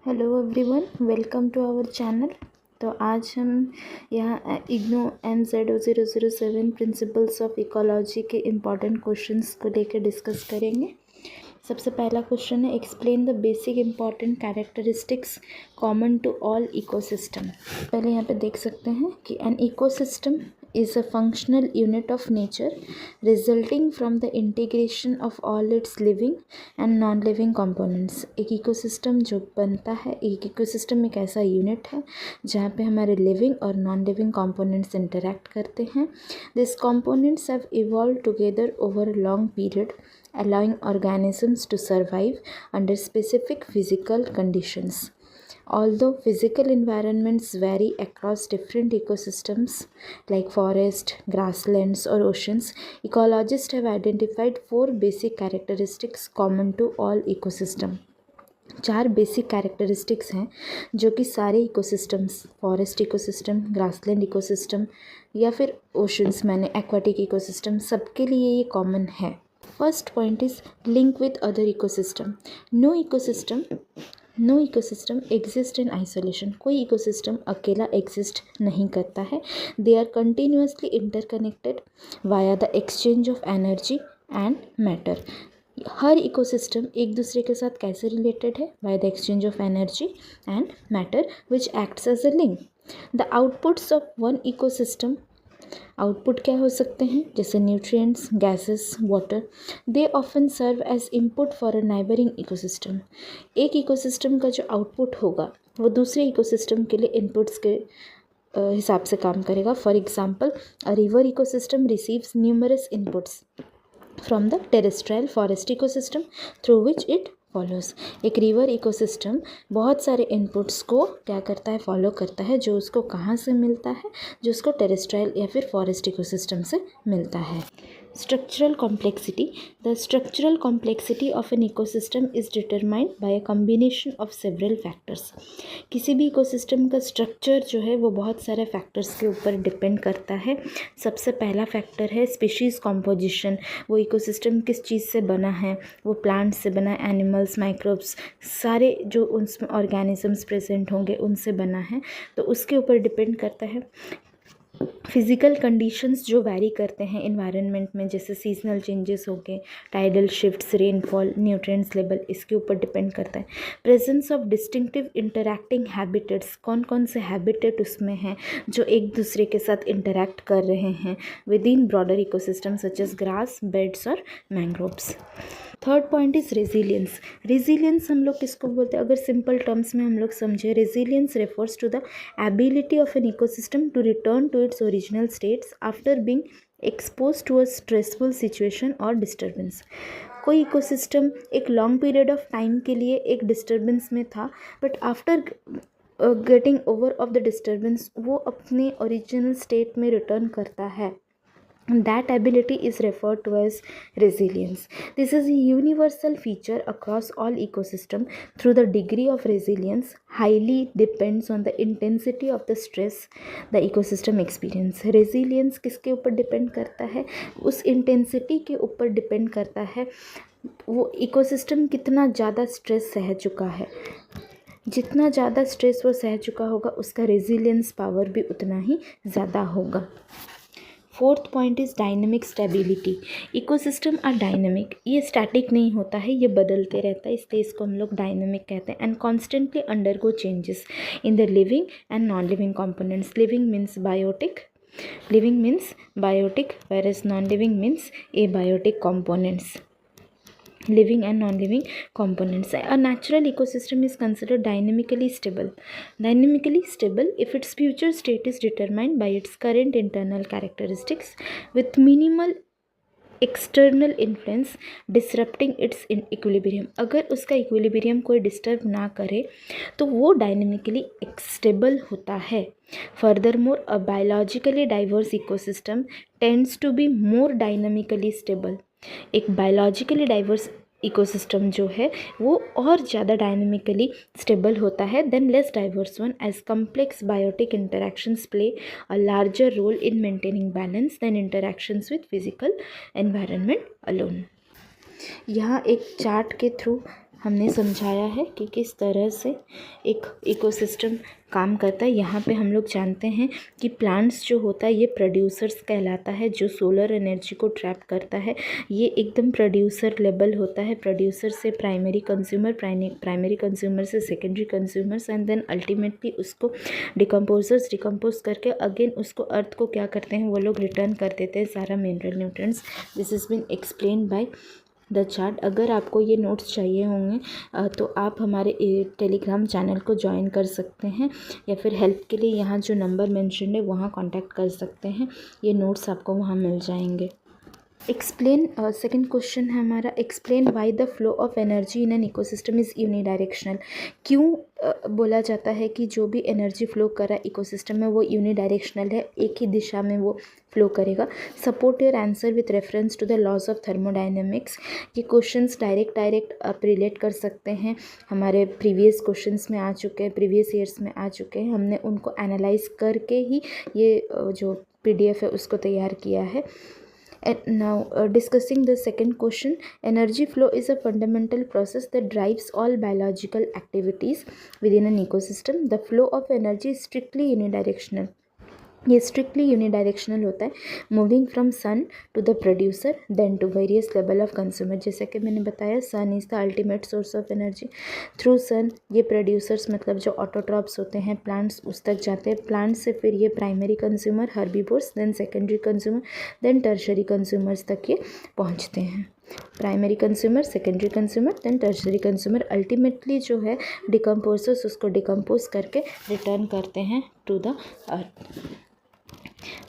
Hello everyone, welcome to our channel. तो आज हम यहाँ IGNOU M007 principles of ecology के इम्पॉर्टेंट क्वेश्चंस को लेकर डिस्कस करेंगे। सबसे पहला क्वेश्चन है, explain the basic important characteristics common to all ecosystem. पहले यहाँ पे देख सकते हैं कि an ecosystem is a functional unit of nature resulting from the integration of all its living and non-living components। एक इकोसिस्टम जो बनता है, एक इकोसिस्टम एक ऐसा यूनिट है जहाँ पे हमारे लिविंग और नॉन लिविंग कंपोनेंट्स इंटरैक्ट करते हैं। This components have evolve together over a long period allowing organisms to survive under specific physical conditions. Although physical environments vary across different ecosystems like forest, grasslands or oceans, ecologists have identified 4 basic characteristics common to all ecosystems। 4 basic characteristics हैं जो कि सारे ecosystems, forest ecosystem, grassland ecosystem या फिर oceans मैंने aquatic ecosystem, सबके लिए ये कॉमन है। First point is link with other ecosystem. No ecosystem exist in isolation. कोई इकोसिस्टम अकेला एग्जिस्ट नहीं करता है। They are continuously interconnected via the exchange of energy and matter. हर इकोसिस्टम एक दूसरे के साथ कैसे रिलेटेड है? By the exchange of energy and matter which acts as a link. The outputs of one ecosystem, output क्या हो सकते हैं? जैसे nutrients, gases, water. They often serve as input for a neighbouring ecosystem. एक ecosystem का जो output होगा वो दूसरे इकोसिस्टम के लिए इनपुट्स के हिसाब से काम करेगा। For example, a river ecosystem receives numerous inputs from the terrestrial forest ecosystem through which it follows. एक रिवर इकोसिस्टम बहुत सारे इनपुट्स को क्या करता है? फॉलो करता है, जो उसको कहाँ से मिलता है? जो उसको टेरेस्ट्रियल या फिर फॉरेस्ट इकोसिस्टम से मिलता है। Structural complexity. The structural complexity of an ecosystem is determined by a combination of several factors. किसी भी इकोसिस्टम का स्ट्रक्चर जो है वो बहुत सारे फैक्टर्स के ऊपर डिपेंड करता है। सबसे पहला फैक्टर है स्पीशीज़ कॉम्पोजिशन। वो इकोसिस्टम किस चीज़ से बना है? वो प्लांट्स से बना है, एनिमल्स, माइक्रोब्स, सारे जो उसमें ऑर्गेनिजम्स प्रेजेंट होंगे उनसे बना है, तो उसके ऊपर डिपेंड करता है। फिज़िकल कंडीशंस जो वैरी करते हैं इन्वायरमेंट में, जैसे सीजनल चेंजेस हो गए, tidal shifts, rainfall, nutrients level, इसके ऊपर डिपेंड करता है। Presence of distinctive interacting habitats. कौन कौन से हैबिटेट उसमें हैं जो एक दूसरे के साथ इंटरैक्ट कर रहे हैं with in broader ecosystem such as grass, beds और mangroves. Third point is resilience. Resilience हम लोग किसको बोलते हैं? अगर सिंपल टर्म्स में हम लोग समझे, resilience refers to the ability of an ecosystem to return to its original states after being expose to a stressful situation और डिस्टर्बेंस। कोई इकोसिस्टम एक लॉन्ग पीरियड ऑफ टाइम के लिए एक डिस्टर्बेंस में था, but after getting over of the disturbance वो अपने ओरिजिनल स्टेट में रिटर्न करता है। That ability is referred to as resilience. This is a universal feature across all ecosystems. Through the degree of resilience highly depends on the intensity of the stress the ecosystem experience. Resilience किसके ऊपर depend करता है? उस intensity के ऊपर depend करता है वो इकोसिस्टम कितना ज़्यादा स्ट्रेस सह चुका है। जितना ज़्यादा स्ट्रेस वो सह चुका होगा उसका रेजिलियंस पावर भी उतना ही ज़्यादा होगा। Fourth point is dynamic stability. Ecosystem are dynamic. ये स्टैटिक नहीं होता है, ये बदलते रहता है, इसलिए इसको हम लोग डायनेमिक कहते हैं। And constantly undergo changes in the living and non living components. Living means biotic whereas non-living means abiotic components. Living and non-living components. A natural ecosystem is considered dynamically stable. Dynamically stable if its future state is determined by its current internal characteristics with minimal external influence disrupting it's equilibrium. अगर उसका equilibrium कोई disturb ना करे तो वो dynamically stable होता है। Furthermore, a biologically diverse ecosystem tends to be more dynamically stable. एक बायोलॉजिकली डाइवर्स इकोसिस्टम जो है वो और ज़्यादा डायनेमिकली स्टेबल होता है than less diverse one, as complex biotic interactions play a larger role in maintaining balance than interactions with physical environment alone. यहाँ एक चार्ट के थ्रू हमने समझाया है कि किस तरह से एक इकोसिस्टम काम करता है। यहाँ पे हम लोग जानते हैं कि प्लांट्स जो होता है ये प्रोड्यूसर्स कहलाता है, जो सोलर एनर्जी को ट्रैप करता है। ये एकदम प्रोड्यूसर लेवल होता है, प्रोड्यूसर से प्राइमरी कंज्यूमर, प्राइमरी कंज्यूमर से secondary consumers, and then ultimately उसको डिकम्पोज करके अगेन उसको अर्थ को क्या करते हैं, वो लोग रिटर्न कर देते हैं सारा mineral nutrients. This is been explain by the chart. अगर आपको ये नोट्स चाहिए होंगे तो आप हमारे टेलीग्राम चैनल को ज्वाइन कर सकते हैं, या फिर हेल्प के लिए यहाँ जो नंबर मेंशन है वहाँ कांटेक्ट कर सकते हैं। ये नोट्स आपको वहाँ मिल जाएंगे। एक्सप्लेन सेकंड क्वेश्चन है हमारा, explain why the flow of energy in an ecosystem is unidirectional. क्यों बोला जाता है कि जो भी एनर्जी फ्लो कर रहा है इकोसिस्टम में वो यूनिडायरेक्शनल है, एक ही दिशा में वो फ्लो करेगा। Support your answer with reference to the laws of thermodynamics. ये क्वेश्चंस डायरेक्ट आप रिलेट कर सकते हैं, हमारे प्रीवियस क्वेश्चंस में आ चुके हैं, प्रीवियस ईयर्स में आ चुके हैं। हमने उनको एनालाइज करके ही ये जो PDF है उसको तैयार किया है। And now discussing the second question, energy flow is a fundamental process that drives all biological activities within an ecosystem. The flow of energy is strictly unidirectional. ये स्ट्रिक्टली यूनिडायरेक्शनल होता है, moving from sun to the producer then to various level of consumer. जैसे कि मैंने बताया sun is the ultimate source of energy. Through sun ये producers मतलब जो ऑटोट्रॉप्स होते हैं प्लांट्स उस तक जाते हैं, प्लांट्स से फिर ये primary consumer herbivores, then secondary consumer, then tertiary consumers तक ये पहुँचते हैं। Primary consumer, secondary consumer, then tertiary consumer. Ultimately जो है डिकम्पोजर्स उसको डिकम्पोज करके रिटर्न करते हैं to the earth.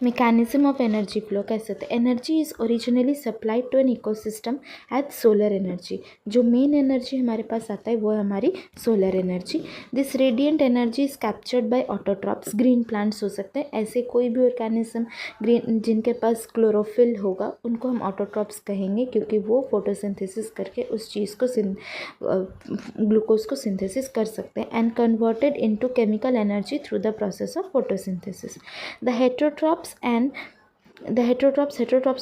Mechanism of energy flow कैसे होता है? Energy is originally supplied to an ecosystem as solar energy. जो मेन एनर्जी हमारे पास आता है वो है हमारी solar energy. This radiant energy is captured by autotrophs. Green plants हो सकते हैं, ऐसे कोई भी ऑर्गेनिज्म ग्रीन जिनके पास क्लोरोफिल होगा उनको हम ऑटोट्रॉप्स कहेंगे, क्योंकि वो फोटोसिंथेसिस करके उस चीज़ को ग्लूकोज को सिंथेसिस कर सकते हैं and converted into chemical energy through the process of photosynthesis. The heterotrophs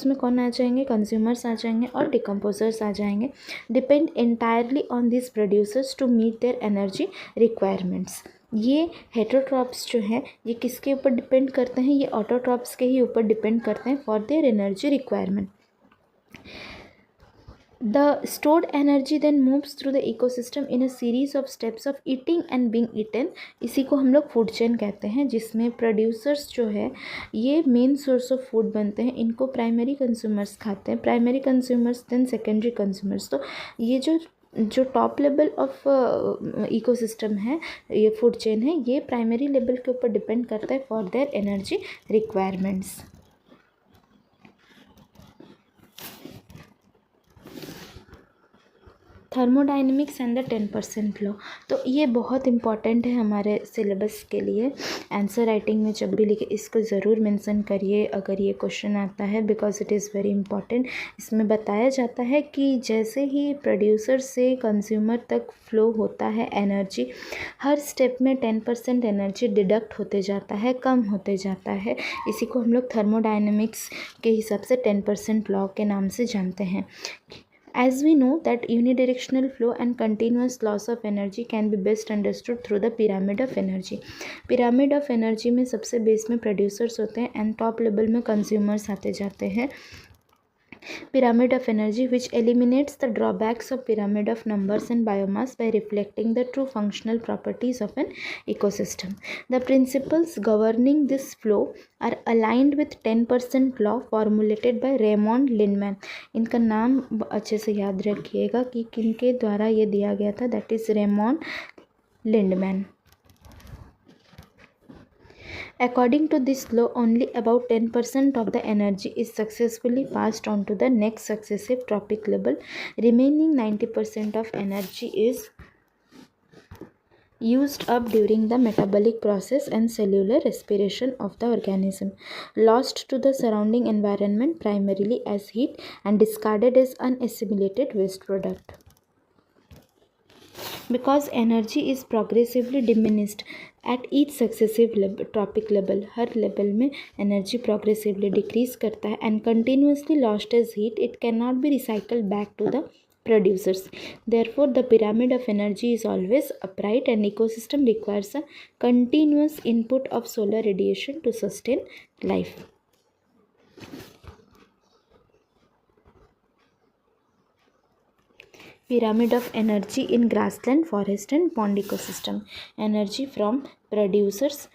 में कौन आ जाएंगे? कंज्यूमर्स आ जाएंगे और डिकम्पोजर्स आ जाएंगे। Depend entirely on this producers to meet their energy requirements. ये हेटेरोट्रॉप्स जो हैं ये किसके ऊपर डिपेंड करते हैं? ये ऑटोट्रॉप्स के ही ऊपर डिपेंड करते हैं for their energy requirement. The stored energy then moves through the ecosystem in a series of steps of eating and being eaten. इसी को हम लोग फूड चेन कहते हैं, जिसमें प्रोड्यूसर्स जो है ये मेन सोर्स ऑफ फूड बनते हैं। इनको प्राइमरी कंज्यूमर्स खाते हैं, primary consumers then secondary consumers. तो ये जो टॉप लेवल ऑफ इकोसिस्टम है, ये फूड चेन है, ये प्राइमरी लेवल के ऊपर डिपेंड करता है for their energy requirements. Thermodynamics and the 10% law. तो ये बहुत इंपॉर्टेंट है हमारे सिलेबस के लिए। आंसर राइटिंग में जब भी लिखे इसको ज़रूर मेंशन करिए अगर ये क्वेश्चन आता है, because it is very important. इसमें बताया जाता है कि जैसे ही प्रोड्यूसर से कंज्यूमर तक फ्लो होता है एनर्जी, हर स्टेप में 10% एनर्जी डिडक्ट होते जाता है, कम होते जाता है। इसी को हम लोग थर्मोडाइनमिक्स के हिसाब से 10% लॉ के नाम से जानते हैं। As we know that unidirectional flow and continuous loss of energy can be best understood through the pyramid of energy. pyramid of energy में सबसे बेस में प्रोड्यूसर्स होते हैं एंड टॉप लेवल में कंज्यूमर्स आते जाते हैं। pyramid of energy which eliminates the drawbacks of pyramid of numbers and biomass by reflecting the true functional properties of an ecosystem. The principles governing this flow are aligned with 10% law formulated by Raymond Lindman. इनका नाम अच्छे से याद रखिएगा कि किनके द्वारा ये दिया गया था, that is Raymond Lindeman. According to this law, only about 10% of the energy is successfully passed on to the next successive trophic level. Remaining 90% of energy is used up during the metabolic process and cellular respiration of the organism, lost to the surrounding environment primarily as heat and discarded as unassimilated waste product. Because energy is progressively diminished at each successive trophic level, हर level में energy progressively decrease करता है and continuously lost as heat, it can not be recycled back to the producers. Therefore, the pyramid of energy is always upright and ecosystem requires a continuous input of solar radiation to sustain life. Pyramid of energy in grassland, forest and pond ecosystem. Energy from producers,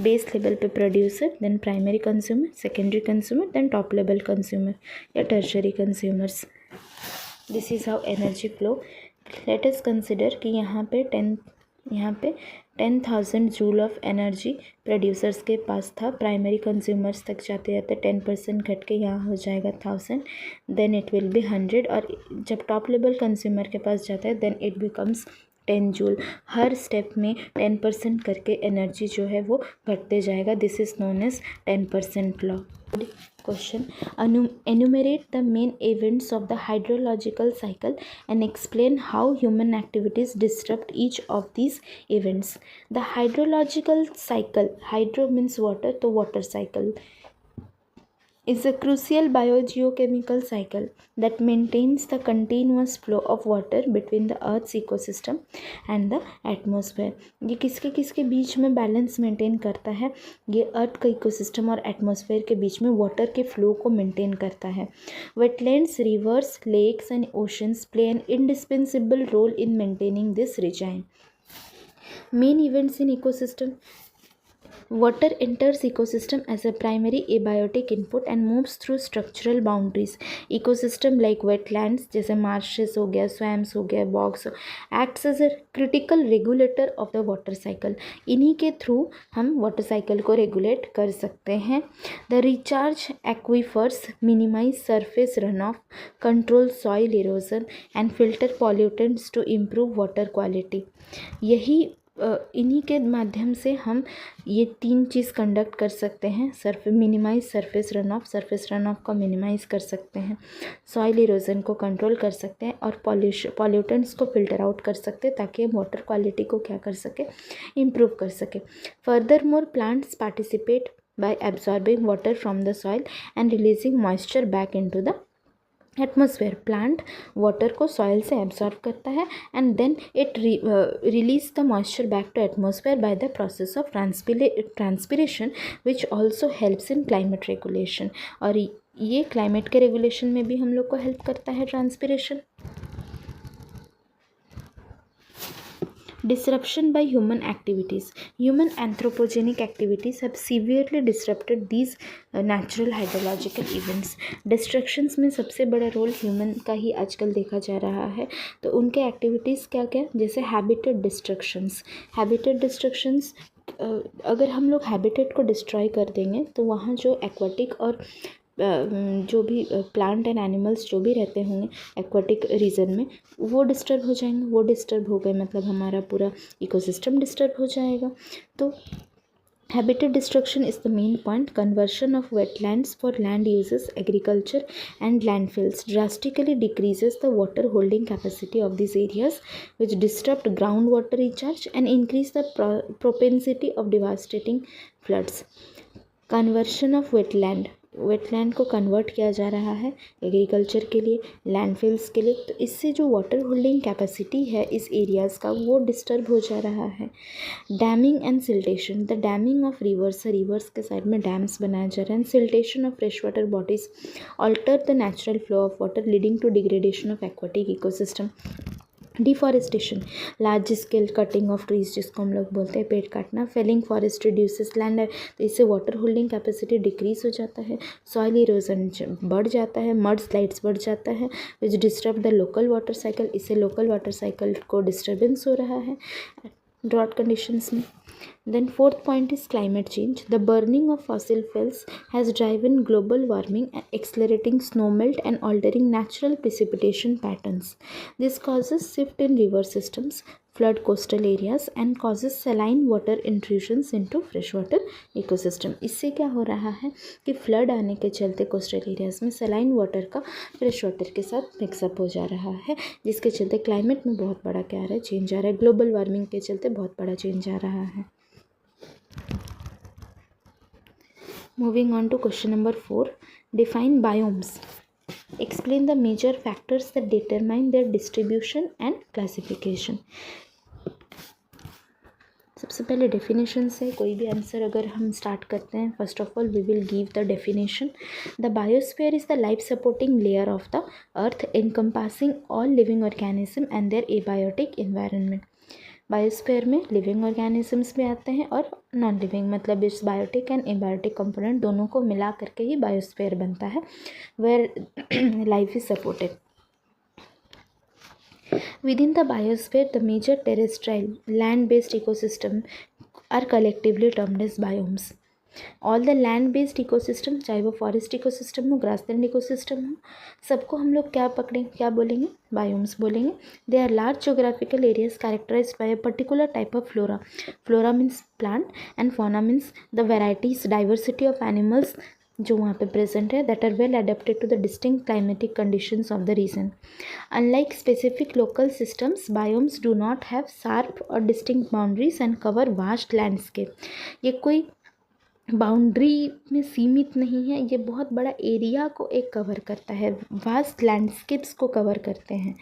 base level पे producer, then primary consumer, secondary consumer, then top level consumer या tertiary consumers. This is how energy flow. Let us consider कि यहाँ पे 10,000 joule of energy producers के पास था. Primary consumers तक जाते जाते 10% घट के यहाँ हो जाएगा 1000, देन इट विल बी 100. और जब टॉप लेवल कंज्यूमर के पास जाता है देन इट बिकम्स 10 जूल. हर स्टेप में 10% करके एनर्जी जो है वो घटते जाएगा. This is known as 10% law. Question: enumerate the main events of the hydrological cycle and explain how human activities disrupt each of these events. The hydrological cycle, hydro means water, तो water cycle is a crucial biogeochemical cycle that maintains the continuous flow of water between the earth's ecosystem and the atmosphere. ये किसके किसके बीच में balance maintain करता है? ये अर्थ का ecosystem और एटमॉस्फेयर के बीच में वाटर के फ्लो को मेंटेन करता है. Wetlands, rivers, lakes and oceans play an indispensable role in maintaining this regime. Main events in ecosystem. Water enters ecosystem as a primary abiotic input and moves through structural boundaries. Ecosystem like wetlands जैसे marshes हो गया, swamps हो गया, bogs, acts as a critical regulator of the water cycle. इन्हीं के through हम water cycle को regulate कर सकते हैं. The recharge aquifers minimize surface runoff, control soil erosion and filter pollutants to improve water quality. यही इन्हीं के माध्यम से हम ये 3 चीज़ कंडक्ट कर सकते हैं. मिनिमाइज सरफेस रन ऑफ को मिनिमाइज़ कर सकते हैं, सॉइल इरोजन को कंट्रोल कर सकते हैं और पॉल्यूटेंट्स को फिल्टर आउट कर सकते हैं ताकि हम वाटर क्वालिटी को क्या कर सके, इम्प्रूव कर सके. Furthermore plants participate by absorbing water from the soil and releasing moisture back into the atmosphere. Plant water को सॉइल से एब्जॉर्ब करता है and then it release the moisture back to atmosphere by the process of transpiration which also helps in climate regulation. और ये climate के regulation में भी हम लोग को हेल्प करता है transpiration. Disruption by human activities. Human anthropogenic activities have severely disrupted these natural hydrological events. Destructions में सबसे बड़ा रोल ह्यूमन का ही आजकल देखा जा रहा है. तो उनके एक्टिविटीज़ क्या क्या, जैसे हैबिटेट डिस्ट्रक्शंस. अगर हम लोग हैबिटेट को डिस्ट्रॉय कर देंगे तो वहाँ जो एक्वाटिक और जो भी प्लांट एंड एनिमल्स जो भी रहते होंगे एक्वाटिक रीजन में वो डिस्टर्ब हो जाएंगे. वो डिस्टर्ब हो गए मतलब हमारा पूरा इकोसिस्टम डिस्टर्ब हो जाएगा. तो habitat destruction is the main point. Conversion of wetlands for land uses, agriculture and landfills drastically decreases the water holding capacity of these areas, which disrupt groundwater recharge and increase the propensity of devastating floods. Conversion of wetland को convert किया जा रहा है agriculture के लिए, landfills के लिए. तो इससे जो वाटर होल्डिंग कैपेसिटी है इस एरियाज़ का वो डिस्टर्ब हो जा रहा है. Damming and siltation. The damming of rivers के साइड में डैम्स बनाया जा रहा है. Siltation of fresh water bodies alter the natural flow of water leading to degradation of aquatic ecosystem. Deforestation, large scale cutting of trees जिसको हम लोग बोलते हैं पेड़ काटना. फेलिंग फॉरेस्ट रिड्यूसेस लैंड, तो इससे वाटर होल्डिंग कैपेसिटी डिक्रीज हो जाता है. सॉइल इरोजन बढ़ जाता है, मड स्लाइड्स बढ़ जाता है which disturb the local water cycle. इससे लोकल वाटर साइकिल को डिस्टर्बेंस हो रहा है ड्रॉट कंडीशंस में. Then fourth point is climate change. The burning of fossil fuels has driven global warming, accelerating snowmelt and altering natural precipitation patterns. This causes shift in river systems, flood coastal areas and causes saline water intrusions into freshwater ecosystem. इससे क्या हो रहा है कि flood आने के चलते coastal areas में सलाइन वाटर का फ्रेश वाटर के साथ मिक्सअप हो जा रहा है, जिसके चलते क्लाइमेट में बहुत बड़ा क्या आ रहा है, चेंज आ रहा है. ग्लोबल वार्मिंग के चलते बहुत बड़ा चेंज आ रहा है. Moving on to question number 4. Define biomes. Explain the major factors that determine their distribution and classification. सबसे पहले डेफिनेशन से कोई भी आंसर अगर हम स्टार्ट करते हैं, first of all we will give the definition. The biosphere is the life supporting layer of the earth encompassing all living organism and their abiotic environment. Biosphere में लिविंग ऑर्गेनिजम्स भी आते हैं और non living, मतलब इस biotic and abiotic component दोनों को मिला करके ही बायोस्फीयर बनता है, where life is supported. Within the biosphere, the major terrestrial land-based ecosystem are collectively termed as biomes. All the land-based ecosystem, चाहे वो फॉरेस्ट इकोसिस्टम हो, ग्रासलैंड इकोसिस्टम हो, सबको हम लोग क्या बोलेंगे? बायोम्स बोलेंगे. They are large geographical areas characterized by a particular type of flora. Flora means plant and fauna means the varieties, diversity of animals जो वहाँ पे प्रेजेंट है, that are well adapted to the distinct climatic conditions of the region. Unlike specific local systems, biomes do not have sharp और distinct boundaries and cover vast landscape. ये कोई boundary में सीमित नहीं है, ये बहुत बड़ा एरिया को एक कवर करता है, वास्ट लैंडस्केप्स को कवर करते हैं.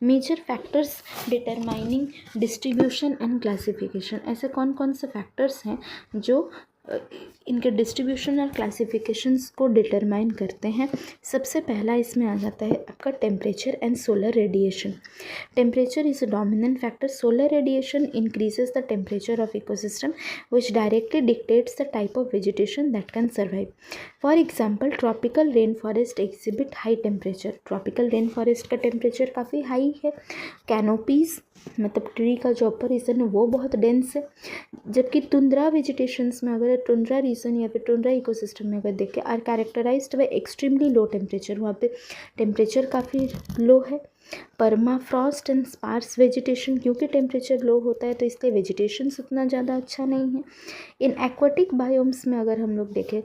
Major factors determining distribution and classification. ऐसे कौन कौन से फैक्टर्स हैं जो इनके डिस्ट्रीब्यूशन और क्लासिफिकेशंस को डिटरमाइन करते हैं? सबसे पहला इसमें आ जाता है आपका temperature and solar radiation. Temperature is a dominant factor. Solar radiation increases the temperature of ecosystem which directly dictates the type of vegetation that can survive. For example, tropical rain forest exhibit high temperature. Tropical rain forest का temperature काफ़ी high है. Canopies मतलब tree का जो अपर reason है वो बहुत dense है, जबकि टुंड्रा वेजिटेशंस में, अगर टुंड्रा रीजन या फिर टुंड्रा इकोसिस्टम में अगर देखें, are characterized by extremely low temperature. वहाँ पे टेम्परेचर काफ़ी लो है. परमाफ्रॉस्ट एंड स्पार्स वेजिटेशन, क्योंकि टेम्परेचर लो होता है तो इसलिए वेजिटेशन उतना ज़्यादा अच्छा नहीं है. इन एक्वाटिक बायोम्स में अगर हम लोग देखें,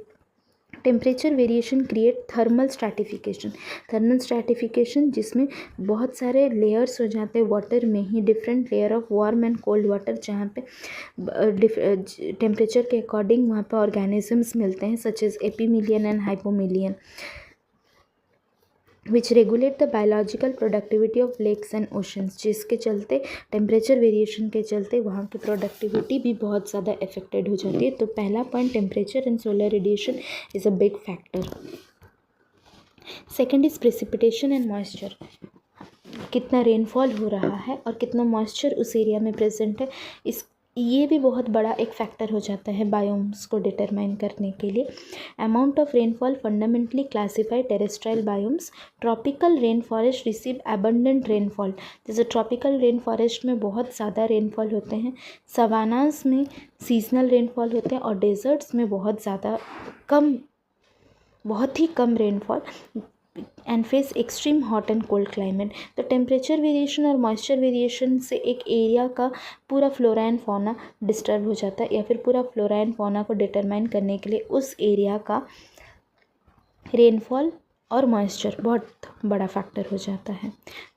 temperature variation create thermal stratification. Thermal stratification जिसमें बहुत सारे लेयर्स हो जाते हैं वाटर में ही, different layer of warm and cold water, जहाँ पे टेम्परेचर के अकॉर्डिंग वहाँ पे ऑर्गेनिजम्स मिलते हैं, such as epilimnion and hypolimnion, which regulate the biological productivity of lakes and oceans. जिसके चलते टेम्परेचर वेरिएशन के चलते वहाँ की प्रोडक्टिविटी भी बहुत ज़्यादा अफेक्टेड हो जाती है. तो पहला point, temperature and solar radiation is a big factor. Second is precipitation and moisture. कितना रेनफॉल हो रहा है और कितना मॉइस्चर उस एरिया में प्रेजेंट है, ये भी बहुत बड़ा एक फैक्टर हो जाता है बायोम्स को डिटरमाइन करने के लिए. Amount of rainfall fundamentally classify terrestrial biomes. Tropical rain forest receive abundant rainfall. जैसे ट्रॉपिकल रेन फॉरेस्ट में बहुत ज़्यादा रेनफॉल होते हैं, सवानास में सीजनल रेनफॉल होते हैं और डेजर्ट्स में बहुत ही कम rainfall and face extreme hot and cold climate. तो टेम्परेचर वेरिएशन और मॉइस्चर वेरिएशन से एक एरिया का पूरा फ्लोरा एंड फौना डिस्टर्ब हो जाता है, या फिर पूरा फ्लोरा एंड फौना को डिटरमाइन करने के लिए उस एरिया का रेनफॉल और मॉइस्चर बहुत बड़ा फैक्टर हो जाता है.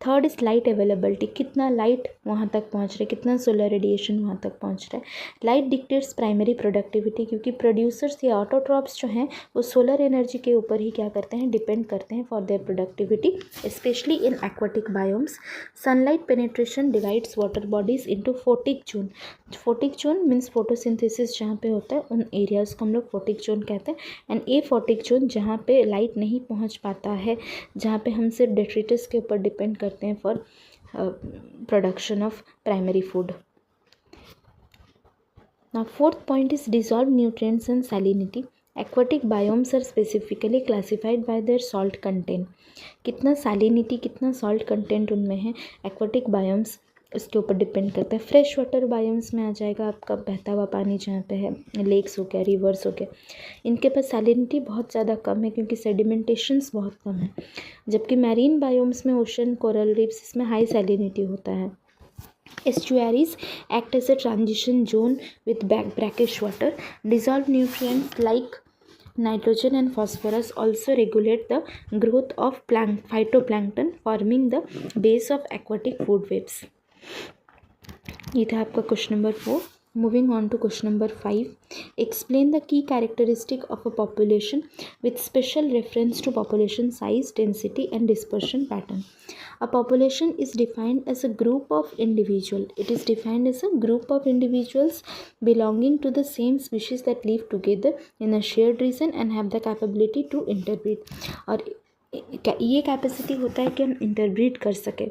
Third is light availability. कितना लाइट वहाँ तक पहुँच रहा है, कितना सोलर रेडिएशन वहाँ तक पहुँच रहा है. लाइट डिक्टेट्स प्राइमरी प्रोडक्टिविटी, क्योंकि प्रोड्यूसर्स या ऑटोट्रॉप्स जो हैं वो सोलर एनर्जी के ऊपर ही क्या करते हैं, डिपेंड करते हैं for their productivity, specially in aquatic biomes. Sunlight penetration divides water bodies into photic zone. Photic zone means photosynthesis जहाँ पे होता है उन एरियाज़ को हम लोग फोटिक जोन कहते हैं. एंड ए फोटिक जोन जहाँ पे लाइट नहीं पहुँच पाता है, जहाँ पे हम सिर्फ डेट्रिटस के ऊपर डिपेंड करते हैं for production of primary food. Now fourth point is dissolved nutrients and salinity. Aquatic biomes are specifically classified by their salt content. कितना salinity, कितना salt content उनमें है, aquatic biomes उसके ऊपर डिपेंड करता है. फ्रेश वाटर बायोम्स में आ जाएगा आपका बहता हुआ पानी, जहाँ पे है लेक्स हो गया, रिवर्स हो गया, इनके पास सैलिनिटी बहुत ज़्यादा कम है क्योंकि सेडिमेंटेशंस बहुत कम है. जबकि मैरीन बायोम्स में ओशन, कोरल रीफ्स, इसमें हाई सैलिनिटी होता है. Estuaries act as a transition zone with brackish water. Dissolved nutrients like nitrogen and phosphorus also regulate the growth of phytoplankton, forming the base of aquatic food webs. ये था आपका question number 4. Moving on to question number 5. Explain the key characteristic of a population with special reference to population size, density and dispersion pattern. A population is defined as a group of individuals. It is defined as a group of individuals belonging to the same species that live together in a shared region and have the capability to interbreed. और ये capacity होता है कि हम interbreed कर सकें.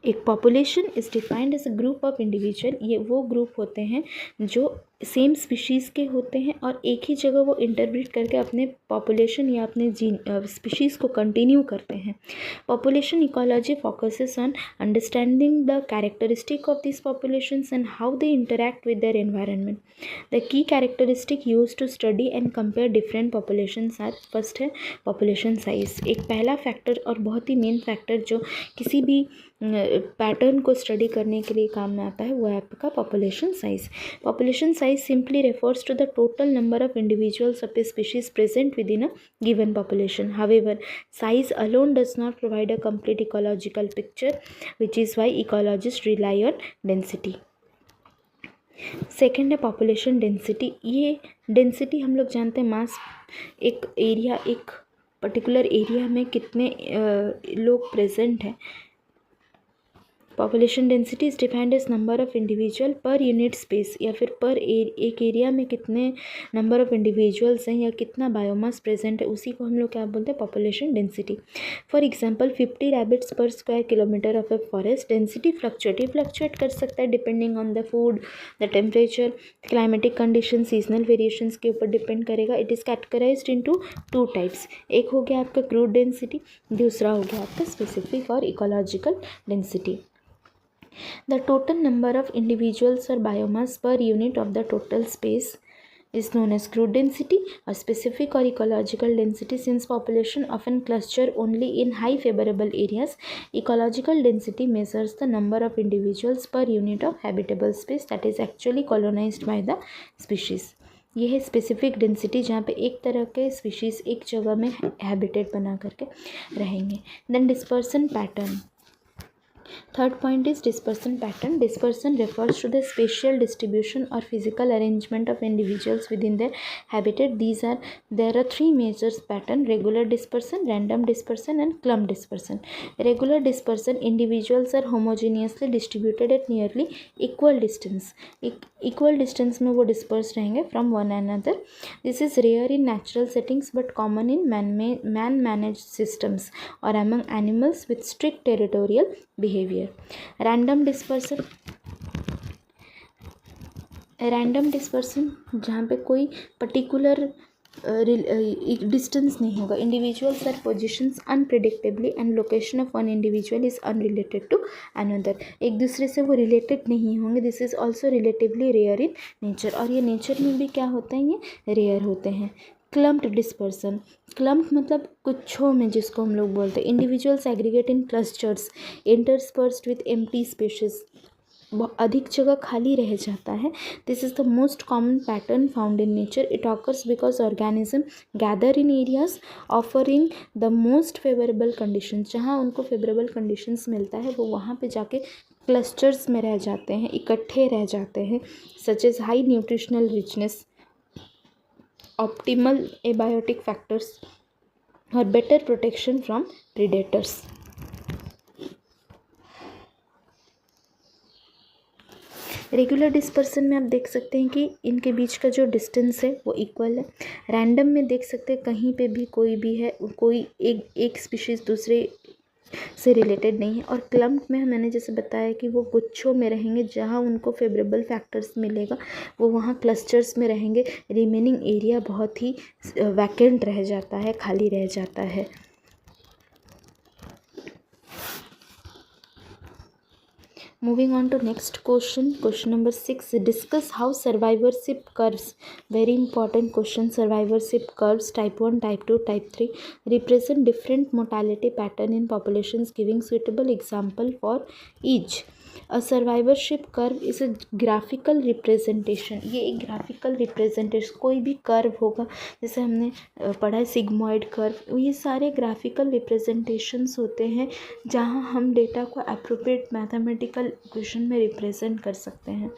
एक population is defined as a group of individual. ये वो ग्रुप होते हैं जो सेम स्पीशीज़ के होते हैं और एक ही जगह वो इंटरब्रीड करके अपने पॉपुलेशन या अपने स्पीशीज़ को कंटिन्यू करते हैं. Population ecology focuses on understanding the characteristic of this populations and how they interact with their environment. The key characteristic use to study and compare different populations are. First है population size. एक पहला factor और बहुत ही main factor जो किसी भी pattern को study करने के लिए काम में आता है वो है आपका population size. Population size simply refers to the total number of individuals of a species present with in a given population. However size alone does not provide a complete ecological picture which is why ecologist rely on density. Second है population density. ये density हम लोग जानते हैं मास. एक area, एक particular area में कितने लोग प्रेजेंट हैं. Population density is defined as number of individual per unit space, या फिर पर एक एरिया में कितने नंबर ऑफ इंडिविजुअल्स हैं या कितना बायोमास प्रेजेंट है, उसी को हम लोग क्या बोलते हैं population density. For example 50 rabbits per square kilometre of a forest. Density fluctuate कर सकता है depending on the food, the temperature, climatic condition, seasonal variations के ऊपर डिपेंड करेगा. It is categorised into 2 types. एक हो गया आपका क्रूड डेंसिटी, दूसरा हो गया आपका स्पेसिफिक और ecological density. The total number of individuals or biomass per unit of the total space is known as crude density. Or specific or ecological density, since population often cluster only in high favorable areas, ecological density measures the number of individuals per unit of habitable space that is actually colonized by the species. ये है specific density जहाँ पे एक तरह के species एक जगह में हैबिटेट बना करके रहेंगे. Then dispersion pattern. Third point is dispersion pattern. Dispersion refers to the spatial distribution or physical arrangement of individuals within their habitat. There are 3 major patterns: regular dispersion, random dispersion and clump dispersion. Regular dispersion, individuals are homogeneously distributed at nearly equal distance. Equal distance में वो dispersed रहेंगे from one another. This is rare in natural settings but common in man-managed systems or among animals with strict territorial behavior. Random dispersion जहाँ पे कोई particular distance नहीं होगा. Individuals are positions unpredictably and location of one individual is unrelated to another. एक दूसरे से वो related नहीं होंगे. This is also relatively rare in nature. और ये नेचर में भी क्या होते हैं, ये रेयर होते हैं. क्लम्प्ड डिस्पर्सन. क्लम्प मतलब गुच्छों में, जिसको हम लोग बोलते हैं. Individuals aggregate in clusters interspersed with empty spaces. अधिक जगह खाली रह जाता है. This is the most common pattern found in nature. It occurs because organism gather in areas offering the most favourable condition. जहाँ उनको फेवरेबल कंडीशंस मिलता है वो वहाँ पे जाके क्लस्टर्स में रह जाते हैं, इकट्ठे रह जाते हैं. Such as high nutritional richness, optimal abiotic factors or better protection from predators. Regular dispersion में आप देख सकते हैं कि इनके बीच का जो डिस्टेंस है वो इक्वल है. रैंडम में देख सकते हैं कहीं पे भी कोई भी है, कोई एक स्पीशीज़ दूसरे से रिलेटेड नहीं है. और क्लम्प में मैंने जैसे बताया कि वो गुच्छों में रहेंगे, जहाँ उनको फेवरेबल फैक्टर्स मिलेगा वो वहाँ क्लस्टर्स में रहेंगे. रिमेनिंग एरिया बहुत ही वैकेंट रह जाता है, खाली रह जाता है. Moving on to next question number 6. Discuss how survivorship curves, very important question, survivorship curves type 1, type 2, type 3 represent different mortality pattern in populations, giving suitable example for each. A survivorship curve is a graphical representation. ये एक graphical representation, कोई भी curve होगा, जैसे हमने पढ़ा है sigmoid curve, ये सारे graphical representations होते हैं जहाँ हम डेटा को appropriate mathematical इक्वेशन में रिप्रेजेंट कर सकते हैं.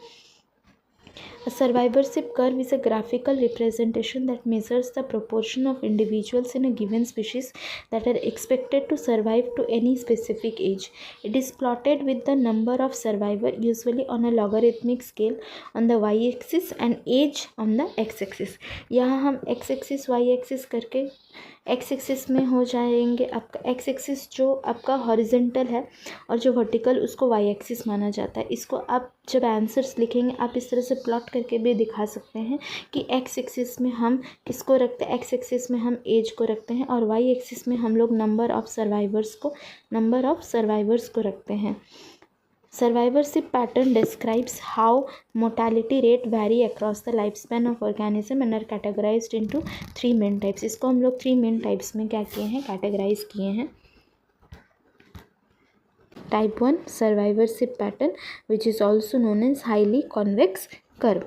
A survivorship curve is a graphical representation that measures the proportion of individuals in a given species that are expected to survive to any specific age. It is plotted with the number of survivors, usually on a logarithmic scale, on the y-axis and age on the x-axis. यहाँ हम x-axis y-axis करके x axis में हो जाएंगे आपका x axis जो आपका horizontal है और जो वर्टिकल उसको वाई एक्सिस माना जाता है। इसको आप जब आंसर्स लिखेंगे आप इस तरह से प्लॉट करके भी दिखा सकते हैं कि एक्स एक्सिस में हम किसको रखते हैं, एक्स एक्सिस में हम एज को रखते हैं और वाई एक्सिस में हम लोग नंबर ऑफ़ सर्वाइवर्स को रखते हैं। Survivorship pattern describes how mortality rate vary across the lifespan of organism and are categorized into 3 main types. इसको हम लोग 3 main types में क्या किए हैं, कैटेगराइज किए हैं। Type 1 survivorship pattern which is also known as highly convex curve.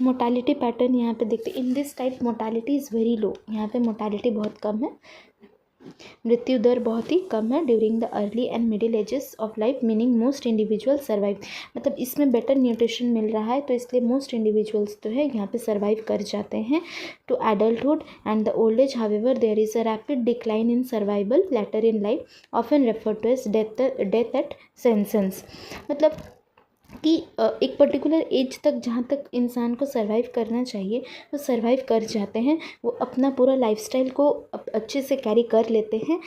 Mortality pattern यहाँ पे देखते हैं। In this type mortality is very low, यहाँ पे मोर्टालिटी बहुत कम है, मृत्यु दर बहुत ही कम है during the early and middle ages of life, meaning most individual survive. मतलब इसमें बेटर न्यूट्रिशन मिल रहा है तो इसलिए मोस्ट इंडिविजुअल्स तो है यहाँ पे सर्वाइव कर जाते हैं to adulthood and the old age. However there is a rapid decline in survival later in life, often referred to as death at senescence. मतलब कि एक पर्टिकुलर एज तक जहाँ तक इंसान को सर्वाइव करना चाहिए वो सर्वाइव कर जाते हैं, वो अपना पूरा लाइफस्टाइल को अच्छे से कैरी कर लेते हैं।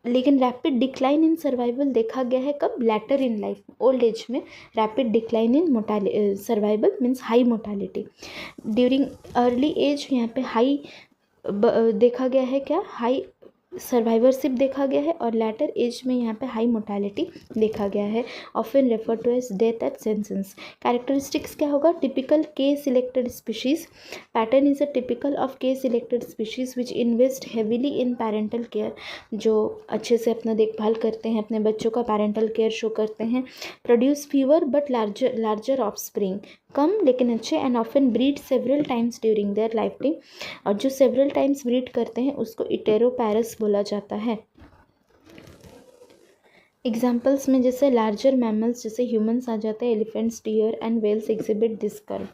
लेकिन रैपिड डिक्लाइन इन सर्वाइवल देखा गया है कब, later in life, old age में rapid decline in survival means high mortality. During early age यहाँ पे हाई देखा गया है, क्या हाई सर्वाइवरशिप देखा गया है और लेटर एज में यहाँ पे हाई मोर्टालिटी देखा गया है, often refer to as death at senescence. Characteristics क्या होगा, typical K selected species pattern is a typical of K selected species which invest heavily in parental care, जो अच्छे से अपना देखभाल करते हैं, अपने बच्चों का पैरेंटल केयर शो करते हैं। Produce fewer but larger offspring, कम लेकिन अच्छे, and often breed several times during their lifetime, और जो सेवरल टाइम्स ब्रीड करते हैं उसको इटेरोपैरस बोला जाता है। एग्जाम्पल्स में जैसे लार्जर मैमल्स जैसे ह्यूमंस आ जाते हैं, elephants, deer and whales exhibit this curve.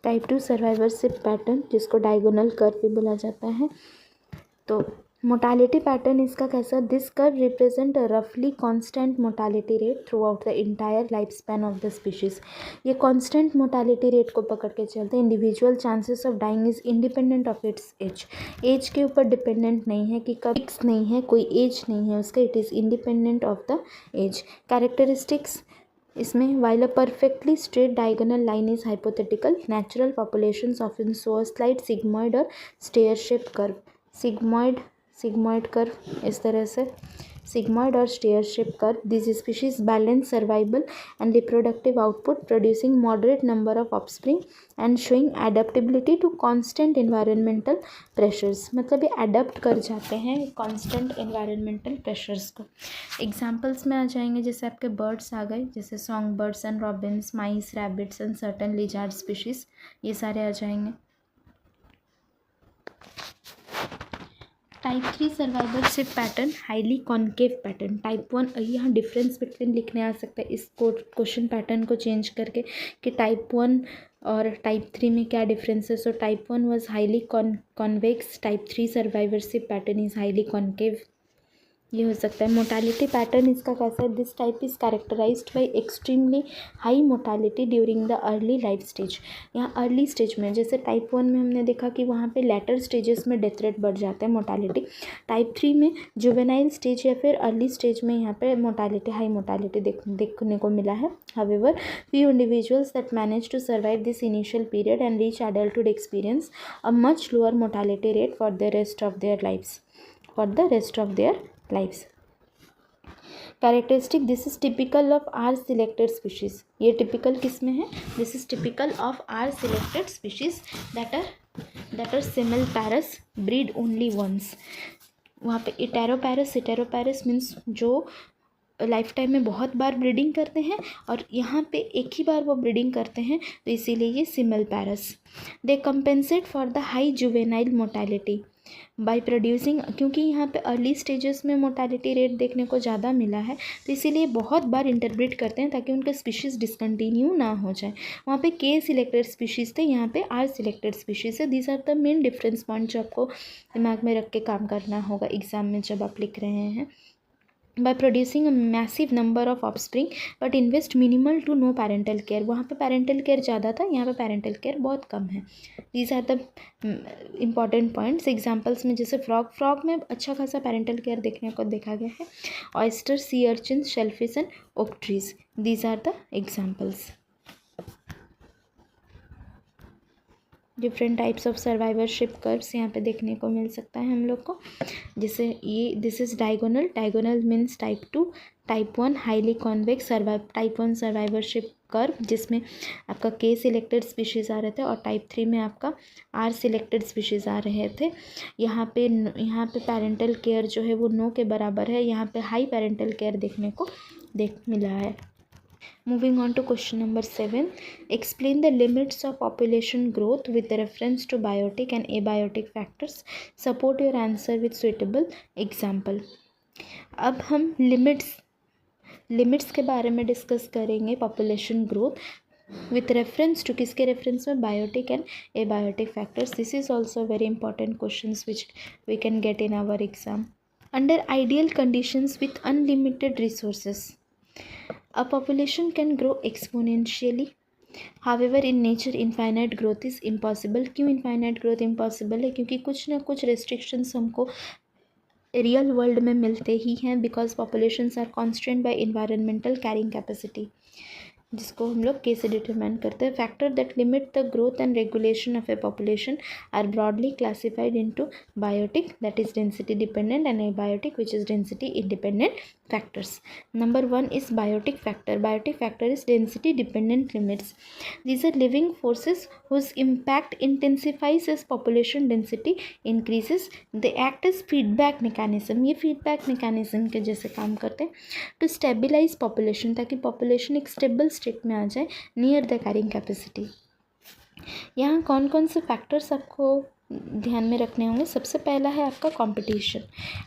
Type 2 survivorship pattern जिसको डायगोनल कर्व भी बोला जाता है। तो मोर्टालिटी पैटर्न इसका कैसा, दिस कर्व रिप्रेजेंट अ रफली constant mortality rate through out the entire life span of the species. ये कांस्टेंट मोर्टालिटी रेट को पकड़ के चलते हैं। Individual chances of dying is independent of its age, age के ऊपर डिपेंडेंट नहीं है कि कब, फिक्स नहीं है, कोई एज नहीं है उसका, it is independent of the age. Characteristics इसमें, while a perfectly straight diagonal line is hypothetical, natural populations often show a slight sigmoid और stair shape curve. Sigmoid curve इस तरह से, सिग्मॉइड और stair shape curve. This species balance survival and reproductive output, producing moderate number of offspring and showing adaptability to constant environmental pressures. मतलब ये adapt कर जाते हैं कांस्टेंट एनवायरमेंटल प्रेशर्स को। एग्जाम्पल्स में आ जाएंगे जैसे आपके बर्ड्स आ गए, जैसे song birds and Robbins, mice, rabbits and certain lizard species, ये सारे आ जाएंगे। Type 3 survivorship pattern highly concave pattern. Type 1 यहाँ डिफरेंस बिटवीन लिखने आ सकता है इस क्वेश्चन पैटर्न को चेंज करके कि टाइप 1 और टाइप 3 में क्या डिफरेंस है। So type 1 was highly convex, type 3 survivorship pattern is highly concave, ये हो सकता है। मोर्टालिटी पैटर्न इसका कैसा है, this type is characterized by extremely high mortality during the early life stage. यहाँ अर्ली स्टेज में जैसे टाइप 1 में हमने देखा कि वहाँ पे लेटर स्टेजेस में डेथ रेट बढ़ जाता है मोर्टालिटी, टाइप 3 में जुवेनाइल स्टेज या फिर अर्ली स्टेज में यहाँ पे मोर्टालिटी, हाई मोर्टालिटी देखने को मिला है। However few individuals that manage to survive this initial period and reach adulthood experience a much lower mortality rate for the rest of their lives. Characteristic, this is typical of R selected species, ये typical किस में है, this is typical of R selected species that are simulparous, breed only once। वहाँ पे iteroparous means जो life time में बहुत बार breeding करते हैं और यहाँ पे एक ही बार वो ब्रीडिंग करते हैं तो इसीलिए ये semelparous. They compensate for the high juvenile mortality, by producing, क्योंकि यहाँ पे अर्ली स्टेजेस में मोर्टालिटी रेट देखने को ज़्यादा मिला है तो इसीलिए बहुत बार इंटरब्रेट करते हैं ताकि उनका स्पीशीज़ डिसकंटिन्यू ना हो जाए। वहाँ पे के सिलेक्टेड स्पीशीज़ थे, यहाँ पे आर सिलेक्टेड स्पीशीज़ है। These are the main difference point जो आपको दिमाग में रख के काम करना होगा एग्ज़ाम में जब आप लिख रहे हैं। by producing a massive number of offspring but invest minimal to no parental care। वहाँ पे parental care ज़्यादा था, यहाँ पे parental care बहुत कम है। These are the important points। Examples में जैसे फ्रॉग में अच्छा खासा parental care देखने को देखा गया है। Oyster, sea urchin, shellfish and oak trees, these are the examples। Different types of survivorship curves यहाँ पे देखने को मिल सकता है हम लोग को। जैसे ये this is diagonal, diagonal means type 2, type 1 highly convex type 1 survivorship curve जिसमें आपका के सिलेक्टेड स्पीशीज़ आ रहे थे और टाइप 3 में आपका आर सिलेक्टेड स्पीशीज़ आ रहे थे। यहाँ पे पेरेंटल केयर जो है वो नो के बराबर है, यहाँ पे हाई पेरेंटल केयर देखने को मिला है। Moving on to question number 7, explain the limits of population growth with reference to biotic and abiotic factors। Support your answer with suitable example। अब हम लिमिट्स के बारे में डिस्कस करेंगे population growth with reference to, किसके reference में, biotic and abiotic factors. This is also very important questions which we can get in our exam. Under ideal conditions with unlimited resources a population can grow exponentially। However, in nature infinite growth is impossible। क्यों infinite growth impossible है? क्योंकि कुछ ना कुछ restrictions हमको real world में मिलते ही हैं, because populations are constant by environmental carrying capacity, जिसको हम लोग के से डिटरमाइन करते हैं। Factor that limit the growth and regulation of a population are broadly classified into biotic that is density dependent and abiotic which is density independent factors। Number 1 is biotic factor। Biotic factor is density dependent limits। These are living forces whose impact intensifies as population density increases। They act as feedback mechanism। ये feedback mechanism के जैसे काम करते हैं to stabilize population, ताकि population एक stable state में आ जाए near the carrying capacity। यहाँ कौन कौन से फैक्टर्स आपको ध्यान में रखने होंगे? सबसे पहला है आपका competition.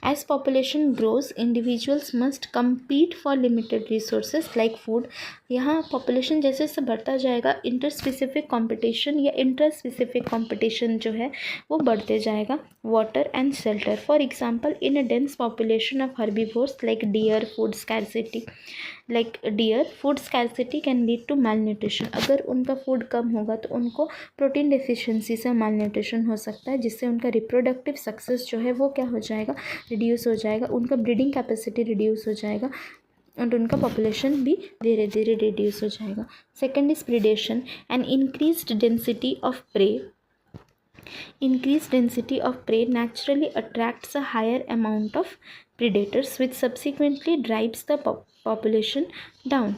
As population grows individuals must compete for limited resources like food. यहाँ पॉपुलेशन जैसे जैसे बढ़ता जाएगा इंटर स्पेसिफिक कंपटीशन या इंटर स्पेसिफिक कंपटीशन जो है वो बढ़ते जाएगा। Water and shelter, for example in a dense population of herbivores like deer, food scarcity can lead to malnutrition। अगर उनका फूड कम होगा तो उनको प्रोटीन डेफिशिएंसी से malnutrition हो सकता है, जिससे उनका रिप्रोडक्टिव सक्सेस जो है वो क्या हो जाएगा, रिड्यूस हो जाएगा, उनका ब्रीडिंग कैपेसिटी रिड्यूस हो जाएगा और उनका पॉपुलेशन भी धीरे धीरे रिड्यूस हो जाएगा। Second is predation and increased density of prey naturally attracts a higher amount of predators which subsequently drives the population down।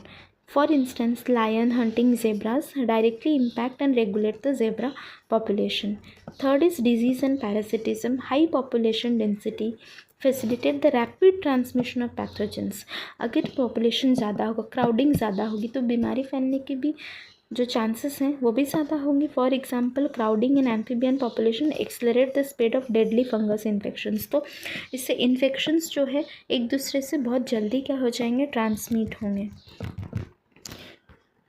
For instance, lion hunting zebras directly impact and regulate the zebra population। Third is disease and parasitism। High population density facilitate the rapid transmission of pathogens। अगर population ज़्यादा होगा, crowding ज़्यादा होगी तो बीमारी फैलने की भी जो चांसेस हैं वो भी ज़्यादा होंगी। For example crowding in amphibian population accelerate the spread of deadly fungus infections. तो इससे इन्फेक्शंस जो है एक दूसरे से बहुत जल्दी क्या हो जाएंगे, ट्रांसमिट होंगे।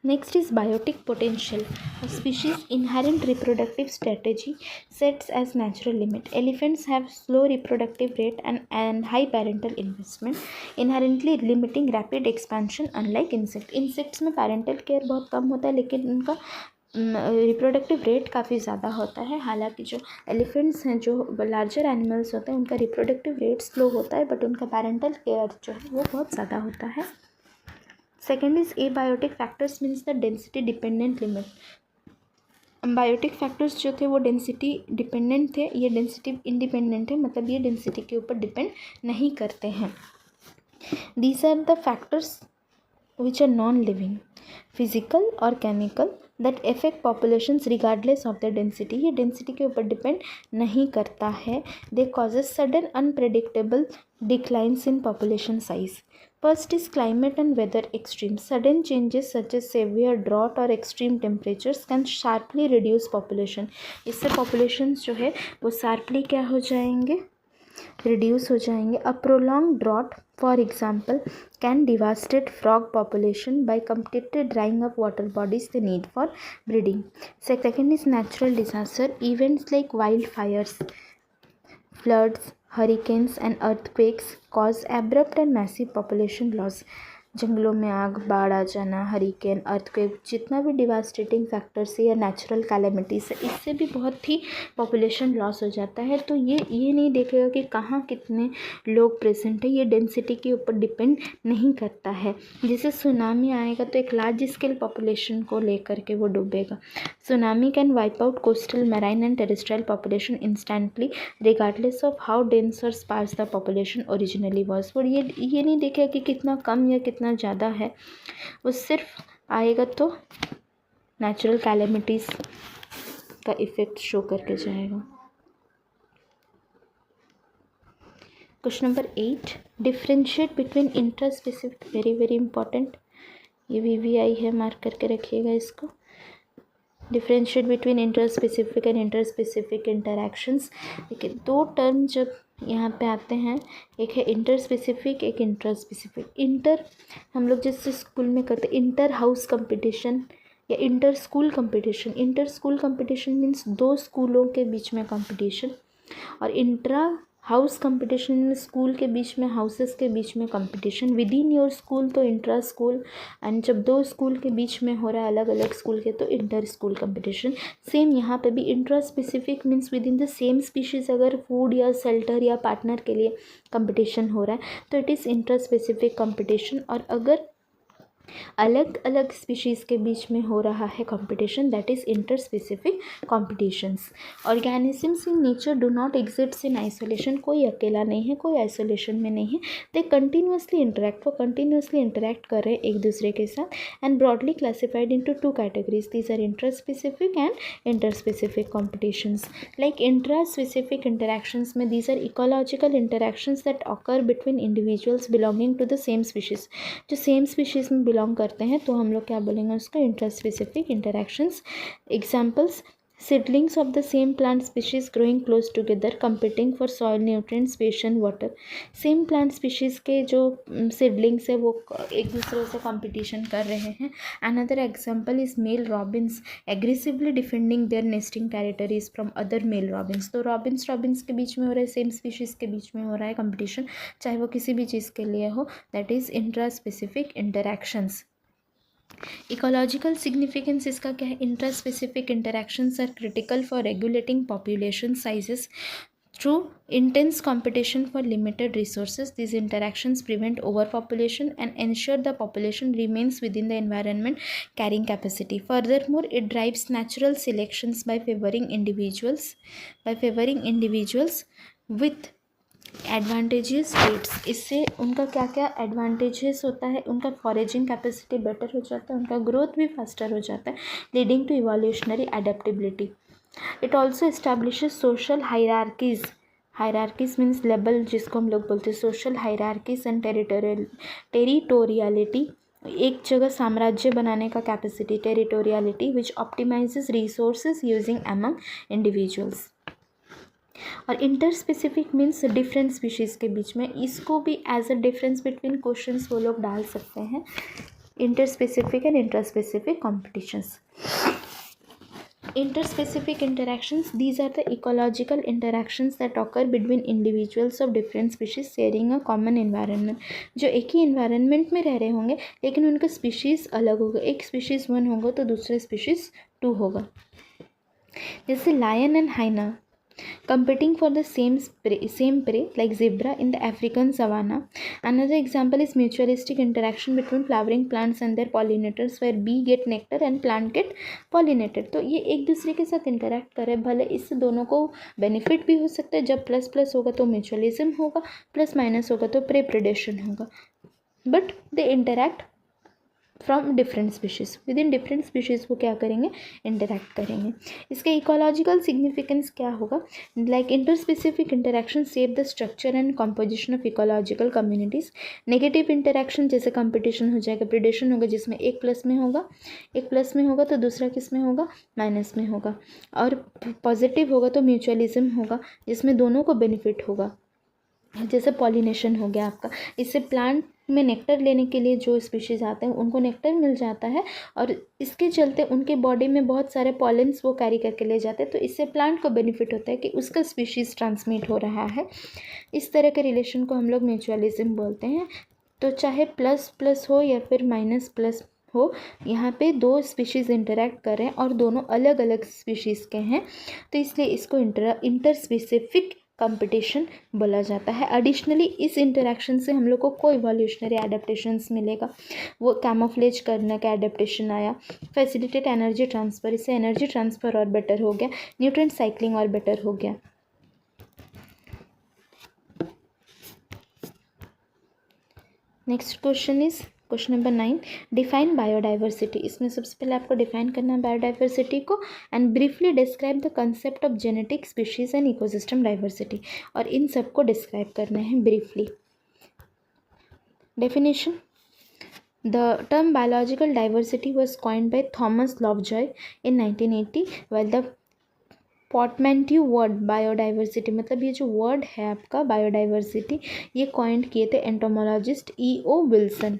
Next is biotic potential. Species inherent reproductive strategy sets as natural limit. Elephants have slow reproductive rate and high parental investment inherently limiting rapid expansion unlike insect. Insects में पेरेंटल केयर बहुत कम होता है लेकिन उनका reproductive rate काफ़ी ज़्यादा होता है। हालांकि जो एलिफेंट्स हैं, जो लार्जर एनिमल्स होते हैं, उनका रिप्रोडक्टिव रेट स्लो होता है बट उनका पेरेंटल केयर जो है वो बहुत ज़्यादा होता है। Second is abiotic factors means the density dependent limit. Biotic factors जो थे वो डेंसिटी डिपेंडेंट थे, ये डेंसिटी इंडिपेंडेंट है, मतलब ये डेंसिटी के ऊपर डिपेंड नहीं करते हैं। These are the factors which are non living, physical और chemical that affect populations regardless of the density. ये डेंसिटी के ऊपर डिपेंड नहीं करता है। They causes sudden unpredictable declines in population size. First is climate and weather extremes. Sudden changes such as severe drought or extreme temperatures can sharply reduce population. इससे populations जो है वो sharply क्या हो जाएंगे, reduce हो जाएंगे. A prolonged drought, for example, can devastate frog population by completely drying up water bodies they need for breeding. Second is natural disaster. Events like wildfires, floods, hurricanes and earthquakes cause abrupt and massive population loss. जंगलों में आग, बाढ़ आ जाना, hurricane, earthquake, जितना भी devastating factors है या natural calamities है, इससे भी बहुत ही पॉपुलेशन लॉस हो जाता है. तो ये नहीं देखेगा कि कहाँ कितने लोग प्रेजेंट है, ये डेंसिटी के ऊपर डिपेंड नहीं करता है. जैसे सुनामी आएगा तो एक लार्ज स्केल पॉपुलेशन को लेकर के वो डूबेगा. Tsunami can wipe out coastal, marine and terrestrial population instantly regardless of how dense और sparse the population originally was. और ये नहीं देखेगा कि कितना कम या कितना ज़्यादा है, वो सिर्फ आएगा तो नेचुरल कैलेमिटीज़ का इफ़ेक्ट शो करके जाएगा. Question number 8, differentiate between intra specific, very very important, ये VVI है, मार्क करके रखिएगा इसको. Differentiate between inter specific and inter specific interactions. देखिए दो टर्म जब यहाँ पे आते हैं, एक है इंटर स्पेसिफिक, एक इंट्रा स्पेसिफिक. इंटर हम लोग जैसे स्कूल में करते हैं इंटर हाउस कंपटीशन या inter school competition. Inter school competition means दो स्कूलों के बीच में कंपटीशन, और इंट्रा हाउस कंपटीशन स्कूल के बीच में, हाउसेस के बीच में competition. With in your school तो इंट्रा स्कूल, एंड जब दो स्कूल के बीच में हो रहा है अलग अलग स्कूल के तो इंटर स्कूल कंपटीशन. सेम यहाँ पे भी intra specific means with in the same species अगर फूड या शेल्टर या पार्टनर के लिए कंपटीशन हो रहा है तो it is intra specific competition. और अगर अलग अलग स्पीशीज़ के बीच में हो रहा है competition, that is inter specific competitions. Organisms in nature do not exist in isolation. कोई अकेला नहीं है, कोई आइसोलेशन में नहीं है. दे कंटिन्यूसली इंटरेक्ट, वो कंटिन्यूसली इंटरेक्ट कर रहे हैं एक दूसरे के साथ. And broadly classified into two categories, these are inter specific and inter specific competitions. Like intraspecific interactions में these are ecological interactions that occur between individuals belonging to the same species. जो same species में belong करते हैं तो हम लोग क्या बोलेंगे उसको, inter specific interactions. Examples, seedlings of the same plant species growing close together competing for soil nutrients, space and water. Same plant species के जो सीडलिंग्स है वो एक दूसरे से कंपटीशन कर रहे हैं. Another example is male robins aggressively defending their nesting territories from other male robins. तो रॉबिन्स के बीच में हो रहा है, सेम स्पीशीज़ के बीच में हो रहा है कंपटीशन, चाहे वो किसी भी चीज़ के लिए हो. That is intra specific interactions. Ecological significance इसका क्या है, intra specific interactions are critical for regulating population sizes through intense competition for limited resources. These interactions prevent overpopulation and ensure the population remains within the environment carrying capacity. Furthermore, it drives natural selections by favoring individuals with advantages traits. इससे उनका क्या क्या advantages होता है, उनका foraging capacity better हो जाता है, उनका ग्रोथ भी फास्टर हो जाता है, leading to evolutionary adaptability. It also establishes social hierarchies means level, जिसको हम लोग बोलते हैं सोशल हायरार्कीज एंड टेरिटोरियलिटी. एक जगह साम्राज्य बनाने का capacity, territoriality, which optimizes resources using among individuals. और inter specific means different species के बीच में. इसको भी as a difference between questions वो लोग डाल सकते हैं. Inter specific and inter specific competitions. Interspecific interactions, these are the ecological interactions that occur between individuals of different species sharing a common environment. जो एक ही environment में रह रहे होंगे लेकिन उनका species अलग होगा. एक species 1 होगा तो दूसरा species 2 होगा. जैसे lion and hyena competing for the same prey like zebra in the African savanna. Another example is mutualistic interaction between flowering plants and their pollinators where bee get nectar and plant get pollinated. तो ये एक दूसरे के साथ interact करें, भले इससे दोनों को बेनिफिट भी हो सकता है. जब प्लस प्लस होगा तो म्यूचुअलिज्म होगा, प्लस माइनस होगा तो प्रे प्रेडेशन होगा, but they interact from different species, with in different species वो क्या करेंगे, इंटरेक्ट करेंगे। इसका इकोलॉजिकल सिग्निफिकेंस क्या होगा, like inter specific interaction save the structure and composition of ecological communities. Negative interaction जैसे कंपटीशन हो जाएगा, प्रिडेशन होगा, जिसमें एक प्लस में होगा तो दूसरा किस में होगा, माइनस में होगा। और पॉजिटिव होगा तो म्यूचुअलिज्म होगा, जिसमें दोनों को बेनिफिट होगा, जैसे पॉलिनेशन हो गया आपका। इससे प्लांट में नेक्टर लेने के लिए जो स्पीशीज़ आते हैं उनको नेक्टर मिल जाता है, और इसके चलते उनके बॉडी में बहुत सारे पॉलेंस वो कैरी करके ले जाते हैं, तो इससे प्लांट को बेनिफिट होता है कि उसका स्पीशीज़ ट्रांसमिट हो रहा है। इस तरह के रिलेशन को हम लोग म्यूचुअलिज्म बोलते हैं। तो चाहे प्लस प्लस हो या फिर माइनस प्लस हो, यहाँ पे दो स्पीशीज़ इंटरेक्ट कर रहे हैं और दोनों अलग अलग स्पीशीज़ के हैं, तो इसलिए इसको इंटर स्पेसिफिक कंपटीशन बोला जाता है। एडिशनली इस इंटरेक्शन से हम लोग को कोई इवोल्यूशनरी एडेप्टेशंस मिलेगा, वो कैमोफ्लेज करने का एडेप्टेशन आया, फैसिलिटेट एनर्जी ट्रांसफ़र, इससे एनर्जी ट्रांसफ़र और बेटर हो गया, न्यूट्रिएंट साइक्लिंग और बेटर हो गया। Next question is question number 9, define biodiversity. इसमें सबसे पहले आपको डिफाइन करना है बायोडाइवर्सिटी को, and briefly describe the concept of genetic species and ecosystem diversity, और इन सब को डिस्क्राइब करना है briefly. Definition, the term biological diversity was coined by Thomas Lovejoy in 1980, while the portmanteau word biodiversity, मतलब ये जो वर्ड है आपका बायोडाइवर्सिटी, ये कॉइंड किए थे entomologist E O. Wilson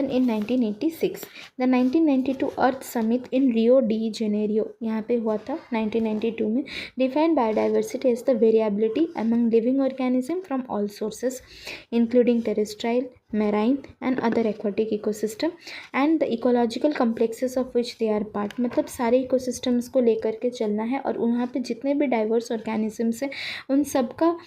in 1986। The 1992 Earth Summit in Rio de Janeiro, यहाँ पे हुआ था 1992 में, defined biodiversity as the variability among living organism from all sources including terrestrial, marine and other aquatic ecosystem and the ecological complexes of which they are part। मतलब सारे ecosystems को लेकर के चलना है, और वहाँ पे जितने भी डाइवर्स ऑर्गेनिजम्स हैं उन सब का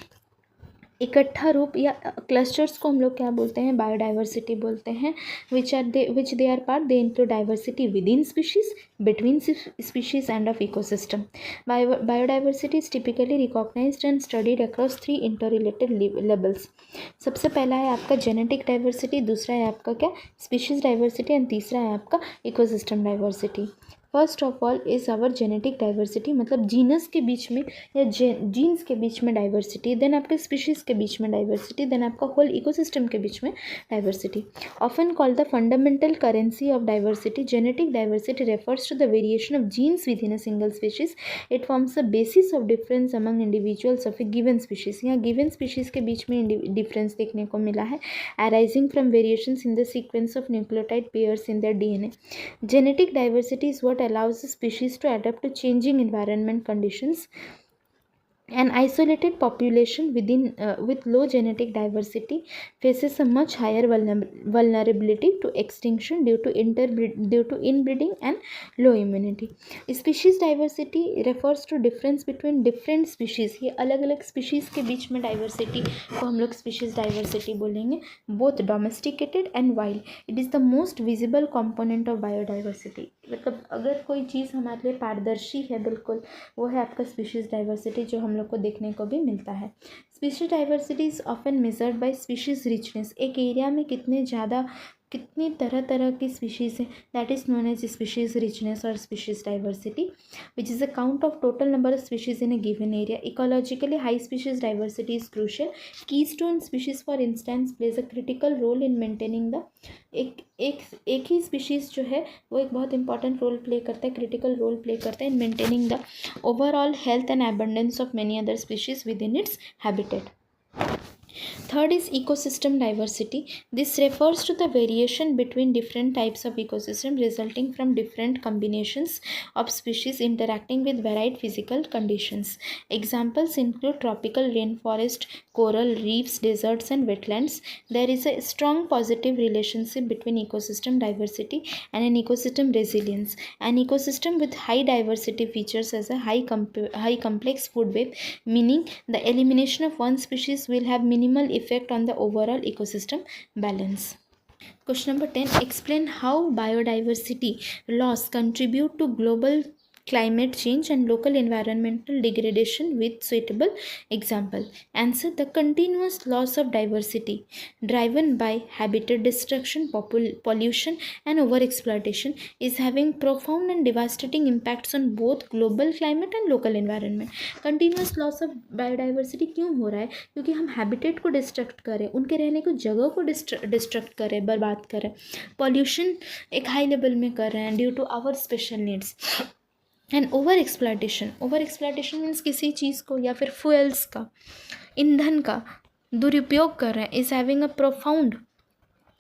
इकट्ठा रूप या क्लस्टर्स को हम लोग क्या बोलते हैं, बायोडाइवर्सिटी बोलते हैं। Which they are part, they include diversity with in species, between species and of ecosystem. Biodiversity is typically recognised and studied across 3 interrelated levels. सबसे पहला है आपका जेनेटिक डाइवर्सिटी, दूसरा है आपका क्या, स्पीशीज डाइवर्सिटी, एंड तीसरा है आपका ecosystem diversity. First of all is our genetic diversity, मतलब जीनस के बीच में या जीन्स के बीच में डाइवर्सिटी, देन आपके स्पीशीज़ के बीच में डाइवर्सिटी, देन आपका होल इकोसिस्टम के बीच में diversity. Often called the fundamental currency of diversity, genetic diversity refers to the variation of genes with in a single species. It forms the basis of difference among individuals of a given species. यहाँ given species के बीच में difference देखने को मिला है, arising from variations in the sequence of nucleotide pairs in their DNA. Genetic diversity is what allows the species to adapt to changing environment conditions. An isolated population with low genetic diversity faces a much higher vulnerability to extinction due to inbreeding and low immunity. Species diversity refers to difference between different species. ये अलग अलग species के बीच में diversity को हम लोग species diversity बोलेंगे, both domesticated and wild. It is the most visible component of biodiversity. मतलब अगर कोई चीज़ हमारे लिए पारदर्शी है बिल्कुल, वो है आपका स्पीशीज़ डाइवर्सिटी, जो हम लोग को देखने को भी मिलता है। Species diversity is often measured by species richness. एक एरिया में कितनी तरह तरह की स्पीशीज़ हैं, that is known as species richness और species diversity, which is a count of total number of species in a given area. Ecologically high species diversity is crucial. Keystone species for instance plays a critical role in maintaining the, एक ही species जो है वो एक बहुत important role play करता है, critical role play करता है इन maintaining the overall health and abundance of many other species within its habitat. Third is ecosystem diversity. This refers to the variation between different types of ecosystem resulting from different combinations of species interacting with varied physical conditions. Examples include tropical rainforest, coral reefs, deserts and wetlands. There is a strong positive relationship between ecosystem diversity and an ecosystem resilience. An ecosystem with high diversity features as a high complex food web, meaning the elimination of one species will have minimal effect on the overall ecosystem balance. Question number 10, explain how biodiversity loss contribute to global climate change and local environmental degradation with suitable example. Answer: the continuous loss of diversity driven by habitat destruction, pollution and overexploitation is having profound and devastating impacts on both global climate and local environment. continuous loss of biodiversity क्यों हो रहा है? क्योंकि हम habitat को destruct कर रहे हैं, उनके रहने को जगह को डिस्ट्रक्ट कर रहे हैं, बर्बाद कर रहे हैं, पॉल्यूशन एक हाई लेवल में कर रहे हैं due to our special needs, and over exploitation means किसी चीज़ को या फिर फ्यूल्स का, ईंधन का दुरुपयोग कर रहे हैं, is having a profound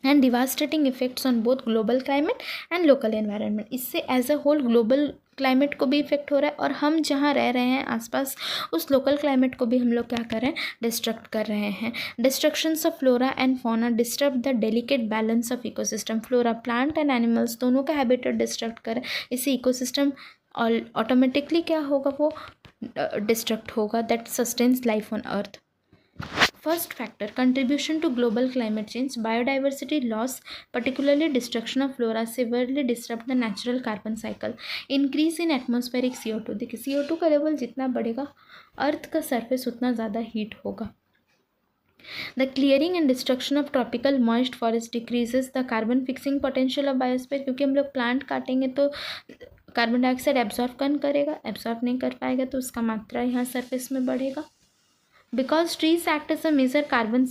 and devastating effects on both global climate and local environment. इससे as a whole global climate को भी इफेक्ट हो रहा है और हम जहाँ रह रहे हैं आसपास उस लोकल क्लाइमेट को भी हम लोग क्या कर रहे हैं? डिस्ट्रक्ट कर रहे हैं. Destructions of flora and fauna disturb the delicate balance of ecosystem. Flora, plant and animals दोनों का हैबिटेट डिस्ट्रक्ट करें, इससे इकोसिस्टम ऑटोमेटिकली क्या होगा? वो डिस्ट्रक्ट होगा. That sustains life on earth. First factor, contribution to global climate change. Biodiversity loss, particularly destruction of flora, severely disrupt the natural carbon cycle. Increase in atmospheric CO2. देखिए CO2 का level जितना बढ़ेगा अर्थ का surface उतना ज़्यादा heat होगा. The clearing and destruction of tropical moist forest decreases the carbon fixing potential of biosphere. क्योंकि हम लोग प्लांट काटेंगे तो कार्बन डाइऑक्साइड एब्जॉर्ब एब्जॉर्ब नहीं कर पाएगा तो उसका मात्रा यहाँ सरफेस में बढ़ेगा. Because trees act as a major carbon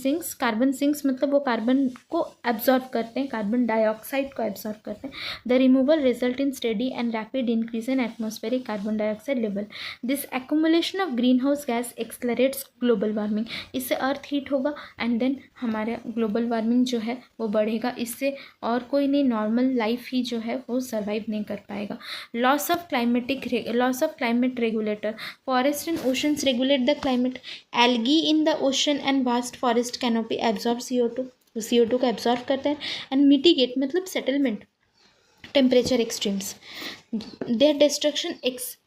sinks मतलब वो कार्बन को एब्जॉर्ब करते हैं, कार्बन डाइऑक्साइड को एब्जॉर्ब करते हैं. The removal result in steady and rapid increase in atmospheric carbon dioxide level. This accumulation of green house gas accelerates global warming. इससे अर्थ heat होगा एंड देन हमारा ग्लोबल वार्मिंग जो है वो बढ़ेगा. इससे और कोई नहीं, नॉर्मल लाइफ ही जो है वो सर्वाइव नहीं कर पाएगा. Loss of climate regulator. Forest and oceans regulate the climate. Algae in the ocean and vast forest canopy absorb CO2. तो CO2 को एब्जॉर्ब करते हैं. एंड मिटिगेट मतलब settlement temperature extremes. Their destruction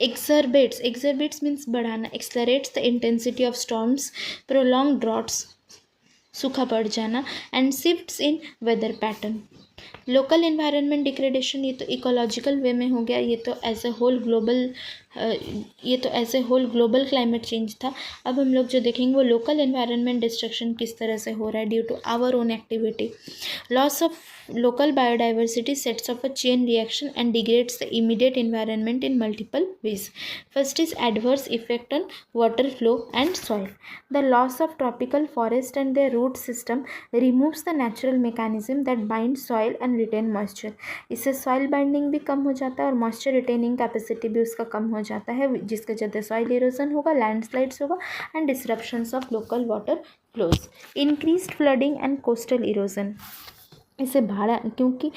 exacerbates means बढ़ाना, accelerates the intensity of storms, prolong droughts सूखा पड़ जाना, and shifts in weather pattern. Local environment degradation, ये तो इकोलॉजिकल वे में हो गया, ये तो as a whole global climate change था. अब हम लोग जो देखेंगे वो लोकल एनवायरनमेंट डिस्ट्रक्शन किस तरह से हो रहा है due to our own activity. Loss of local biodiversity sets of a chain reaction and degrades the immediate environment in multiple ways. First is adverse effect on water flow and soil. The loss of tropical forest and their root system removes the natural mechanism that bind soil and retain moisture. इससे soil binding भी कम हो जाता है और moisture retaining capacity भी उसका कम हो जाता है, जिसके चलते सॉइल इरोजन होगा, लैंडस्लाइड्स होगा and disruptions of local water flows. Increased flooding and coastal erosion. इसे भाड़ा, क्योंकि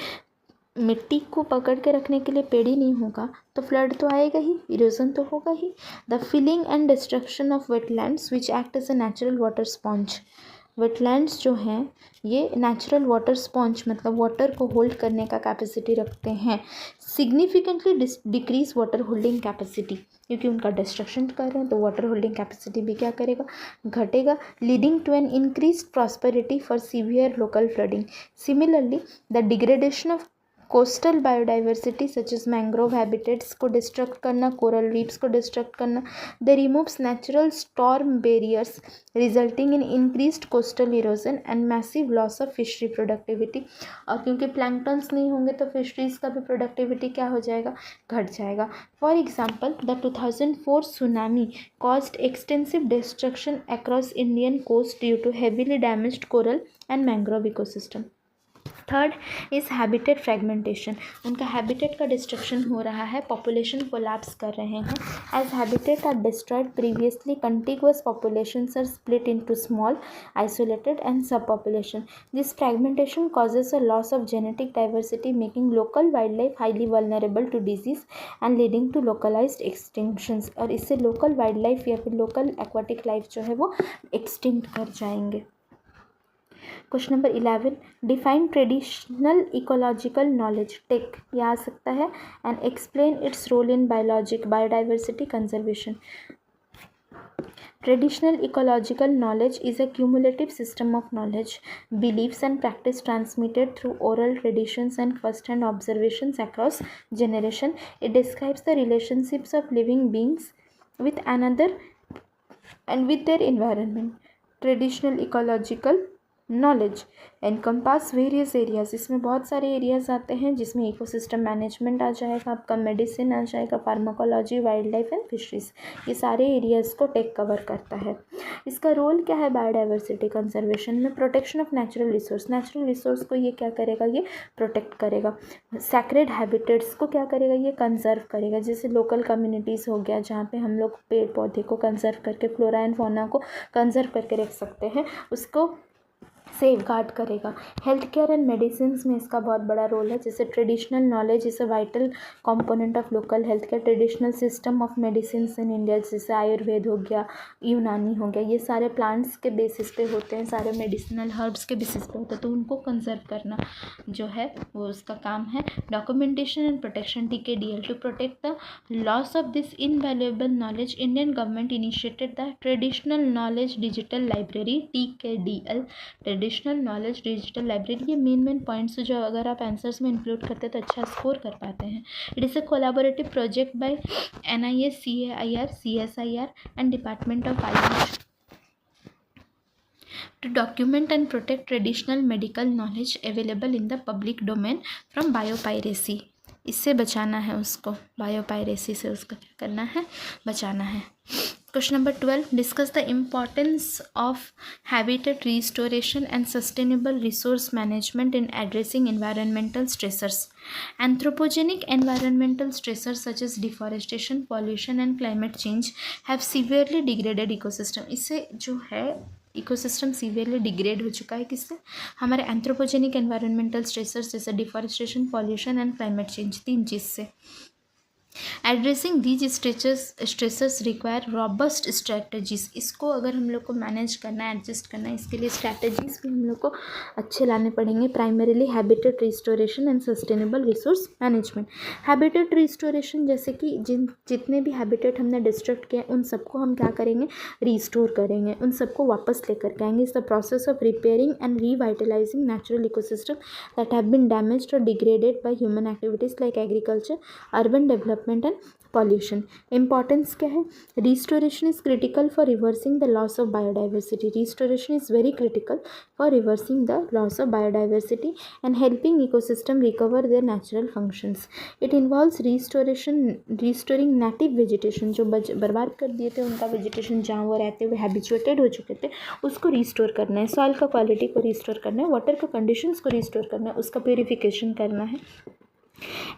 मिट्टी को पकड़ के रखने के लिए पेड़ ही नहीं होगा तो फ्लड तो आएगा ही, इरोजन तो होगा ही. The filling and destruction of wetlands which act as a natural water sponge. Wetlands जो हैं ये नेचुरल वाटर स्पॉन्ज मतलब वाटर को होल्ड करने का कैपेसिटी रखते हैं. Significantly decrease water holding capacity, क्योंकि उनका डिस्ट्रक्शन कर रहे हैं तो वाटर होल्डिंग कैपेसिटी भी क्या करेगा? घटेगा. Leading to an increase prosperity for severe local flooding. Similarly the degradation of coastal biodiversity such as mangrove habitats को डिस्ट्रक्ट करना, कोरल रीफ्स को डिस्ट्रक्ट करना. The removes natural storm barriers resulting in increased coastal erosion and massive loss of fishery productivity. और क्योंकि planktons नहीं होंगे तो fisheries का भी प्रोडक्टिविटी क्या हो जाएगा? घट जाएगा. For example the 2004 tsunami caused extensive destruction across Indian coast due to heavily damaged coral and mangrove ecosystem. Third is habitat fragmentation. उनका हैबिटेट का डिस्ट्रक्शन हो रहा है, पॉपुलेशन कोलैप्स कर रहे हैं. As habitat are destroyed previously contiguous populations are split into small isolated and sub population. This fragmentation causes a loss of genetic diversity making local wild life highly vulnerable to disease and leading to localized extinctions. और इससे local wild life या फिर local aquatic life जो है वो extinct कर जाएंगे. Question number 11, define traditional ecological knowledge. TEK ये आ सकता है. And explain its role in biodiversity conservation. Traditional ecological knowledge is a cumulative system of knowledge, beliefs, and practice transmitted through oral traditions and first-hand observations across generations. It describes the relationships of living beings with another and with their environment. Traditional ecological knowledge encompass various areas, इसमें बहुत सारे areas आते हैं जिसमें ecosystem management आ जाएगा, आपका medicine आ जाएगा, pharmacology, wild life and fisheries, ये सारे एरियाज को टेक कवर करता है। इसका रोल क्या है बायोडाइवर्सिटी कंजर्वेशन में? प्रोटेक्शन ऑफ नेचुरल रिसोर्स को ये क्या करेगा? ये प्रोटेक्ट करेगा। सैक्रेड हैबिटेट्स को क्या करेगा? ये कंजर्व करेगा। जैसे लोकल कम्युनिटीज़ हो गया जहाँ पे हम लोग पेड़ पौधे को कंजर्व करके फ्लोरा एंड फौना को कंजर्व करके रख सकते हैं, उसको सेफ गार्ड करेगा। हेल्थ केयर एंड मेडिसिन में इसका बहुत बड़ा रोल है। जैसे traditional knowledge is a vital component of local health care. Traditional system of medicine in India, जैसे आयुर्वेद हो गया, यूनानी हो गया, ये सारे प्लांट्स के बेसिस पे होते हैं, सारे मेडिसिनल हर्ब्स के बेसिस पे होते हैं, तो उनको कंजर्व करना जो है वो उसका काम है। Documentation and protection TKDL, to protect the loss of this invaluable knowledge, Indian government initiated the traditional knowledge digital library TKDL, traditional knowledge digital library. ये मेन पॉइंट्स जो अगर आप आंसर्स में इंक्लूड करते हैं तो अच्छा स्कोर कर पाते हैं। It is a collaborative project by NIS, CAIR, CSIR and department of Ayush to document and protect traditional medical knowledge available in the public domain from biopiracy। इससे बचाना है उसको, बायोपायरेसी से उसका क्या करना है? बचाना है। Question number 12, discuss the importance of habitat restoration and sustainable resource management in addressing environmental stressors. Anthropogenic environmental stressors such as deforestation, pollution and climate change have severely degraded ecosystem. इससे जो है इकोसिस्टम सीवियरली डिग्रेड हो चुका है। किससे? हमारे anthropogenic environmental stressors जैसे deforestation, pollution and climate change, 3 चीज़ से। Addressing these stressors require robust strategies. इसको अगर हम लोग को मैनेज करना है, एडजस्ट करना है, इसके लिए स्ट्रैटेजीज भी हम लोग को अच्छे लाने पड़ेंगे। Primarily habitat restoration and sustainable resource management. Habitat restoration, जैसे कि जितने भी हैबिटेट हमने डिस्ट्रक्ट किए उन सबको हम क्या करेंगे? रिस्टोर करेंगे, उन सबको वापस लेकर के आएंगे। Is the process of repairing and revitalizing natural ecosystem that have been damaged और degraded by human activities like agriculture, urban development and pollution. Importance क्या है? Restoration is critical for reversing the loss of biodiversity. Restoration is very critical for reversing the loss of biodiversity and helping ecosystem recover their natural functions. It involves restoring native vegetation, जो बर्बाद कर दिए थे उनका vegetation, जहाँ वो रहते हुए हैबिचुएटेड हो चुके थे, उसको रिस्टोर करना है। सॉइल का क्वालिटी को रिस्टोर करना है, वाटर का कंडीशंस को रिस्टोर करना है, उसका प्योरिफिकेशन करना है,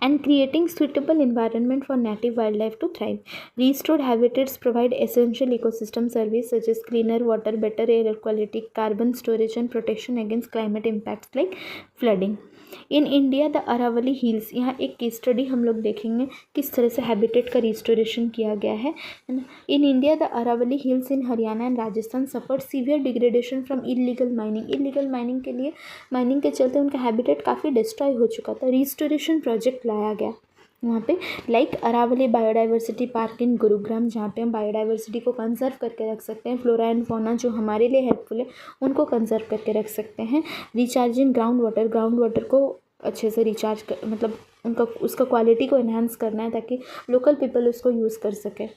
and creating suitable environment for native wildlife to thrive. Restored habitats provide essential ecosystem service such as cleaner water, better air quality, carbon storage and protection against climate impacts like flooding. In India the Aravalli hills, यहाँ एक case study हम लोग देखेंगे किस तरह से habitat का restoration किया गया है ना। In India the Aravalli hills in Haryana and Rajasthan suffered severe degradation from illegal mining. Illegal mining के चलते उनका हैबिटेट काफ़ी डिस्ट्रॉय हो चुका था। रिस्टोरेशन प्रोजेक्ट लाया गया वहाँ पे, like Aravalli biodiversity park in Gurugram, जहाँ पे हम बायोडाइवर्सिटी को कंजर्व करके रख सकते हैं। फ्लोरा एंड फौना जो हमारे लिए हेल्पफुल है उनको कंजर्व करके रख सकते हैं। रिचार्जिंग ग्राउंड वाटर को अच्छे से रिचार्ज कर, मतलब उसका क्वालिटी को इन्हांस करना है ताकि लोकल पीपल उसको यूज़ कर सके।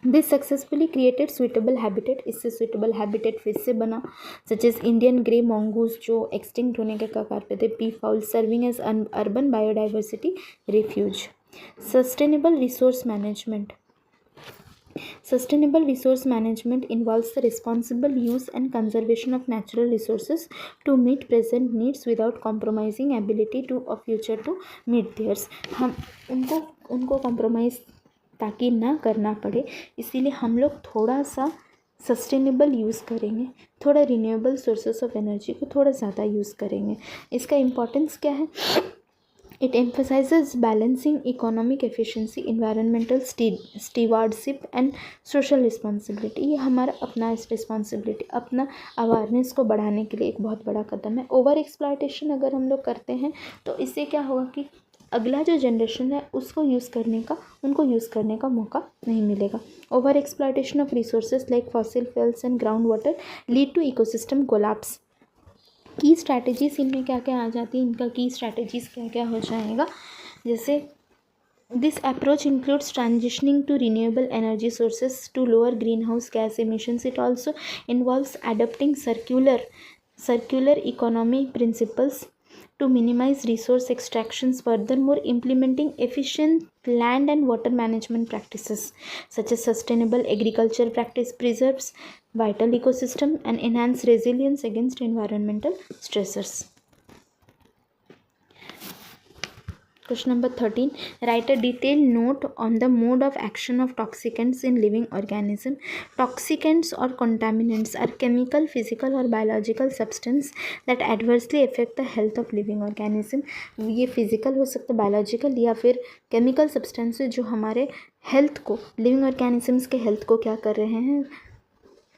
This successfully created suitable habitat, इससे सुइटेबल हैबिटेट फिर से बना, such as Indian grey mongoose जो एक्सटिंक्ट होने के कगार पे थे, peafowl serving as urban biodiversity refuge. Sustainable resource management. Sustainable resource management involves the responsible use and conservation of natural resources to meet present needs without compromising ability to of future to meet theirs। हम उनको compromise ताकि ना करना पड़े, इसीलिए हम लोग थोड़ा सा सस्टेनेबल यूज़ करेंगे, थोड़ा रिन्यूएबल सोर्सेस ऑफ एनर्जी को थोड़ा ज़्यादा यूज़ करेंगे। इसका इम्पोर्टेंस क्या है? It emphasizes balancing economic efficiency, environmental stewardship and social responsibility। ये हमारा अपना रिस्पॉन्सिबिलिटी, अपना अवेयरनेस को बढ़ाने के लिए एक बहुत बड़ा कदम है। ओवर एक्सप्लॉयटेशन अगर हम लोग करते हैं तो इससे क्या होगा कि अगला जो जनरेशन है उसको उनको यूज़ करने का मौका नहीं मिलेगा। Over exploitation of resources like fossil fuels and ground water lead to ecosystem collapse. Key strategies इनमें क्या क्या आ जाती है, इनका की स्ट्रैटेजीज क्या क्या हो जाएगा, जैसे this approach includes transitioning to renewable energy sources to lower greenhouse gas emissions. It also involves adopting circular economy principles to minimize resource extractions. Furthermore, implementing efficient land and water management practices such as sustainable agriculture practice preserves vital ecosystem and enhance resilience against environmental stressors. Question number 13. Write a detailed note on the mode of action of toxicants in living organism. Toxicants or contaminants are chemical, physical or biological substance that adversely affect the health of living organism. ये physical हो सकता है, biological या फिर chemical substances जो हमारे health को, living organisms के health को क्या कर रहे हैं,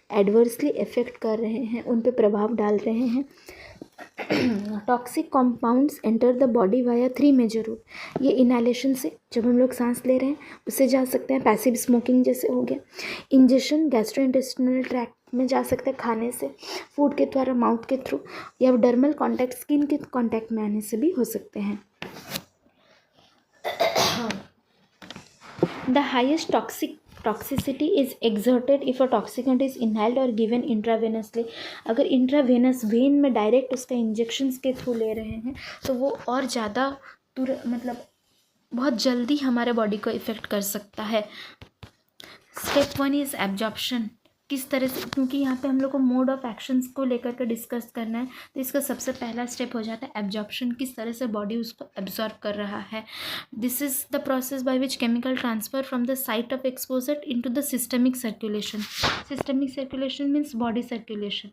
adversely affect कर रहे हैं, उन पे प्रभाव डाल रहे हैं. Toxic compounds enter the body via 3 major route. ये इनहेलेशन से, जब हम लोग सांस ले रहे हैं उससे जा सकते हैं, पैसिव स्मोकिंग जैसे हो गया. इंजेक्शन गैस्ट्रोइंटेस्टिनल ट्रैक्ट में जा सकते हैं खाने से, फूड के द्वारा माउथ के थ्रू, या डर्मल कॉन्टैक्ट स्किन के कॉन्टैक्ट में आने से भी हो सकते हैं. The highest toxicity is exerted if a toxicant is inhaled or given intravenously. अगर इंट्रावेनस वेन में डायरेक्ट उसका इंजेक्शंस के थ्रू ले रहे हैं तो वो और ज़्यादा मतलब बहुत जल्दी हमारे बॉडी को इफ़ेक्ट कर सकता है. Step 1 is absorption. किस तरह से, क्योंकि यहाँ पे हम लोग को मोड ऑफ एक्शंस को लेकर के डिस्कस करना है, तो इसका सबसे पहला स्टेप हो जाता है एब्जॉर्प्शन. किस तरह से बॉडी उसको एब्जॉर्ब कर रहा है. This is the process by which chemical transfer from the site of exposure into the systemic circulation. Systemic circulation means body circulation.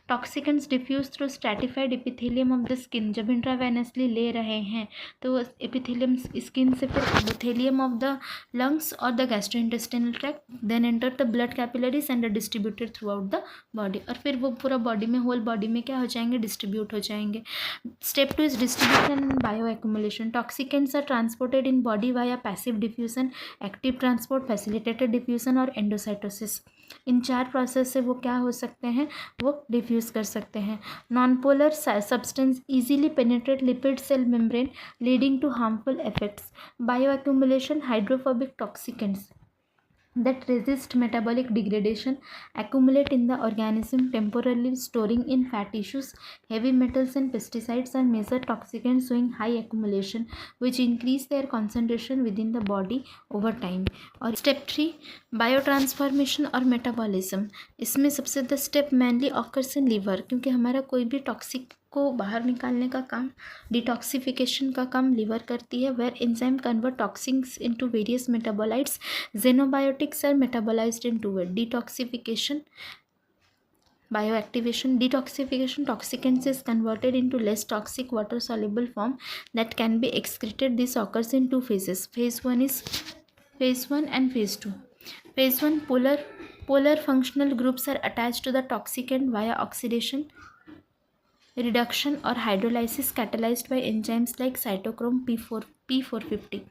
Toxicants diffuse through stratified epithelium of the skin. जब intravenously ले रहे हैं तो epithelium skin से फिर epithelium of the lungs और the gastrointestinal tract, then enter the blood capillaries and distributed through out the body. और फिर वो पूरा बॉडी में, होल बॉडी में क्या हो जाएंगे, डिस्ट्रीब्यूट हो जाएंगे. Step 2 is distribution and bioaccumulation. Toxicants are transported in body via passive diffusion, active transport, facilitated diffusion और एंडोसाइटोसिस. इन 4 प्रोसेस से वो क्या हो सकते हैं, वो डिफ्यूज कर सकते हैं. Non polar substance easily penetrate lipid cell membrane leading to harmful effects. Bioaccumulation hydrophobic toxicants that resist metabolic degradation accumulate in the organism, temporarily storing in fat tissues. Heavy metals and pesticides are major toxicants showing high accumulation which increase their concentration within the body over time. और step 3 biotransformation और metabolism. इसमें सबसे the step mainly occurs in liver, क्योंकि हमारा कोई भी toxic को बाहर निकालने का काम, डिटॉक्सिफिकेशन का काम लिवर करती है. Where enzyme convert toxins into various metabolites. Xenobiotics are metabolized into it. Detoxification, bioactivation, detoxification, toxicants is converted into less toxic water soluble form that can be excreted. This occurs in 2 phases. Phase 1 and phase 2. Phase 1, polar functional groups are attached to the toxicant via oxidation, reduction or hydrolysis catalyzed by enzymes like cytochrome P450.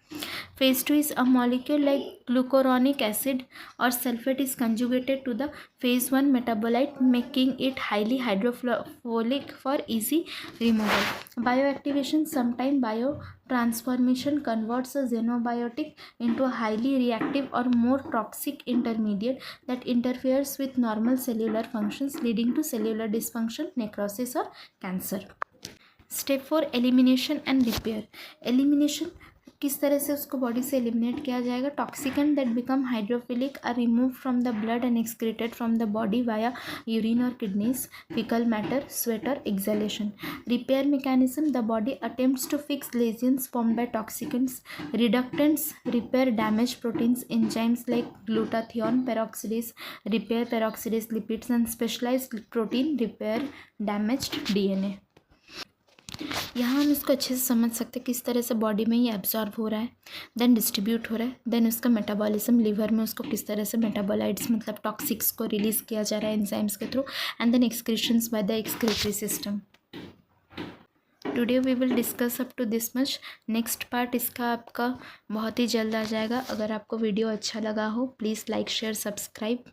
Phase 2 is a molecule like glucuronic acid or sulfate is conjugated to the phase 1 metabolite, making it highly hydrophilic for easy removal. Bioactivation, sometime biotransformation converts a xenobiotic into a highly reactive or more toxic intermediate that interferes with normal cellular functions, leading to cellular dysfunction, necrosis or cancer. Step 4 elimination and repair. Elimination, किस तरह से उसको body से eliminate किया जाएगा. Toxicant that become hydrophilic are remove from the blood and excreted from the body via urine और kidneys, fecal matter, sweat और exhalation. Repair mechanism, the body attempts to fix lesions formed by toxicants. Reductants repair damage proteins. Enzymes like glutathione peroxidase repair peroxidase lipids and specialized protein repair damaged DNA. यहाँ हम इसको अच्छे से समझ सकते हैं किस तरह से बॉडी में ये एब्जॉर्ब हो रहा है, देन डिस्ट्रीब्यूट हो रहा है, देन उसका मेटाबॉलिज्म लिवर में उसको किस तरह से मेटाबोलाइट्स मतलब टॉक्सिक्स को रिलीज़ किया जा रहा है एंजाइम्स के through, and then excretions by the excretory system. Today we will discuss up to this much. Next part इसका आपका बहुत ही जल्द आ जाएगा। अगर आपको वीडियो अच्छा लगा हो प्लीज़ लाइक शेयर सब्सक्राइब।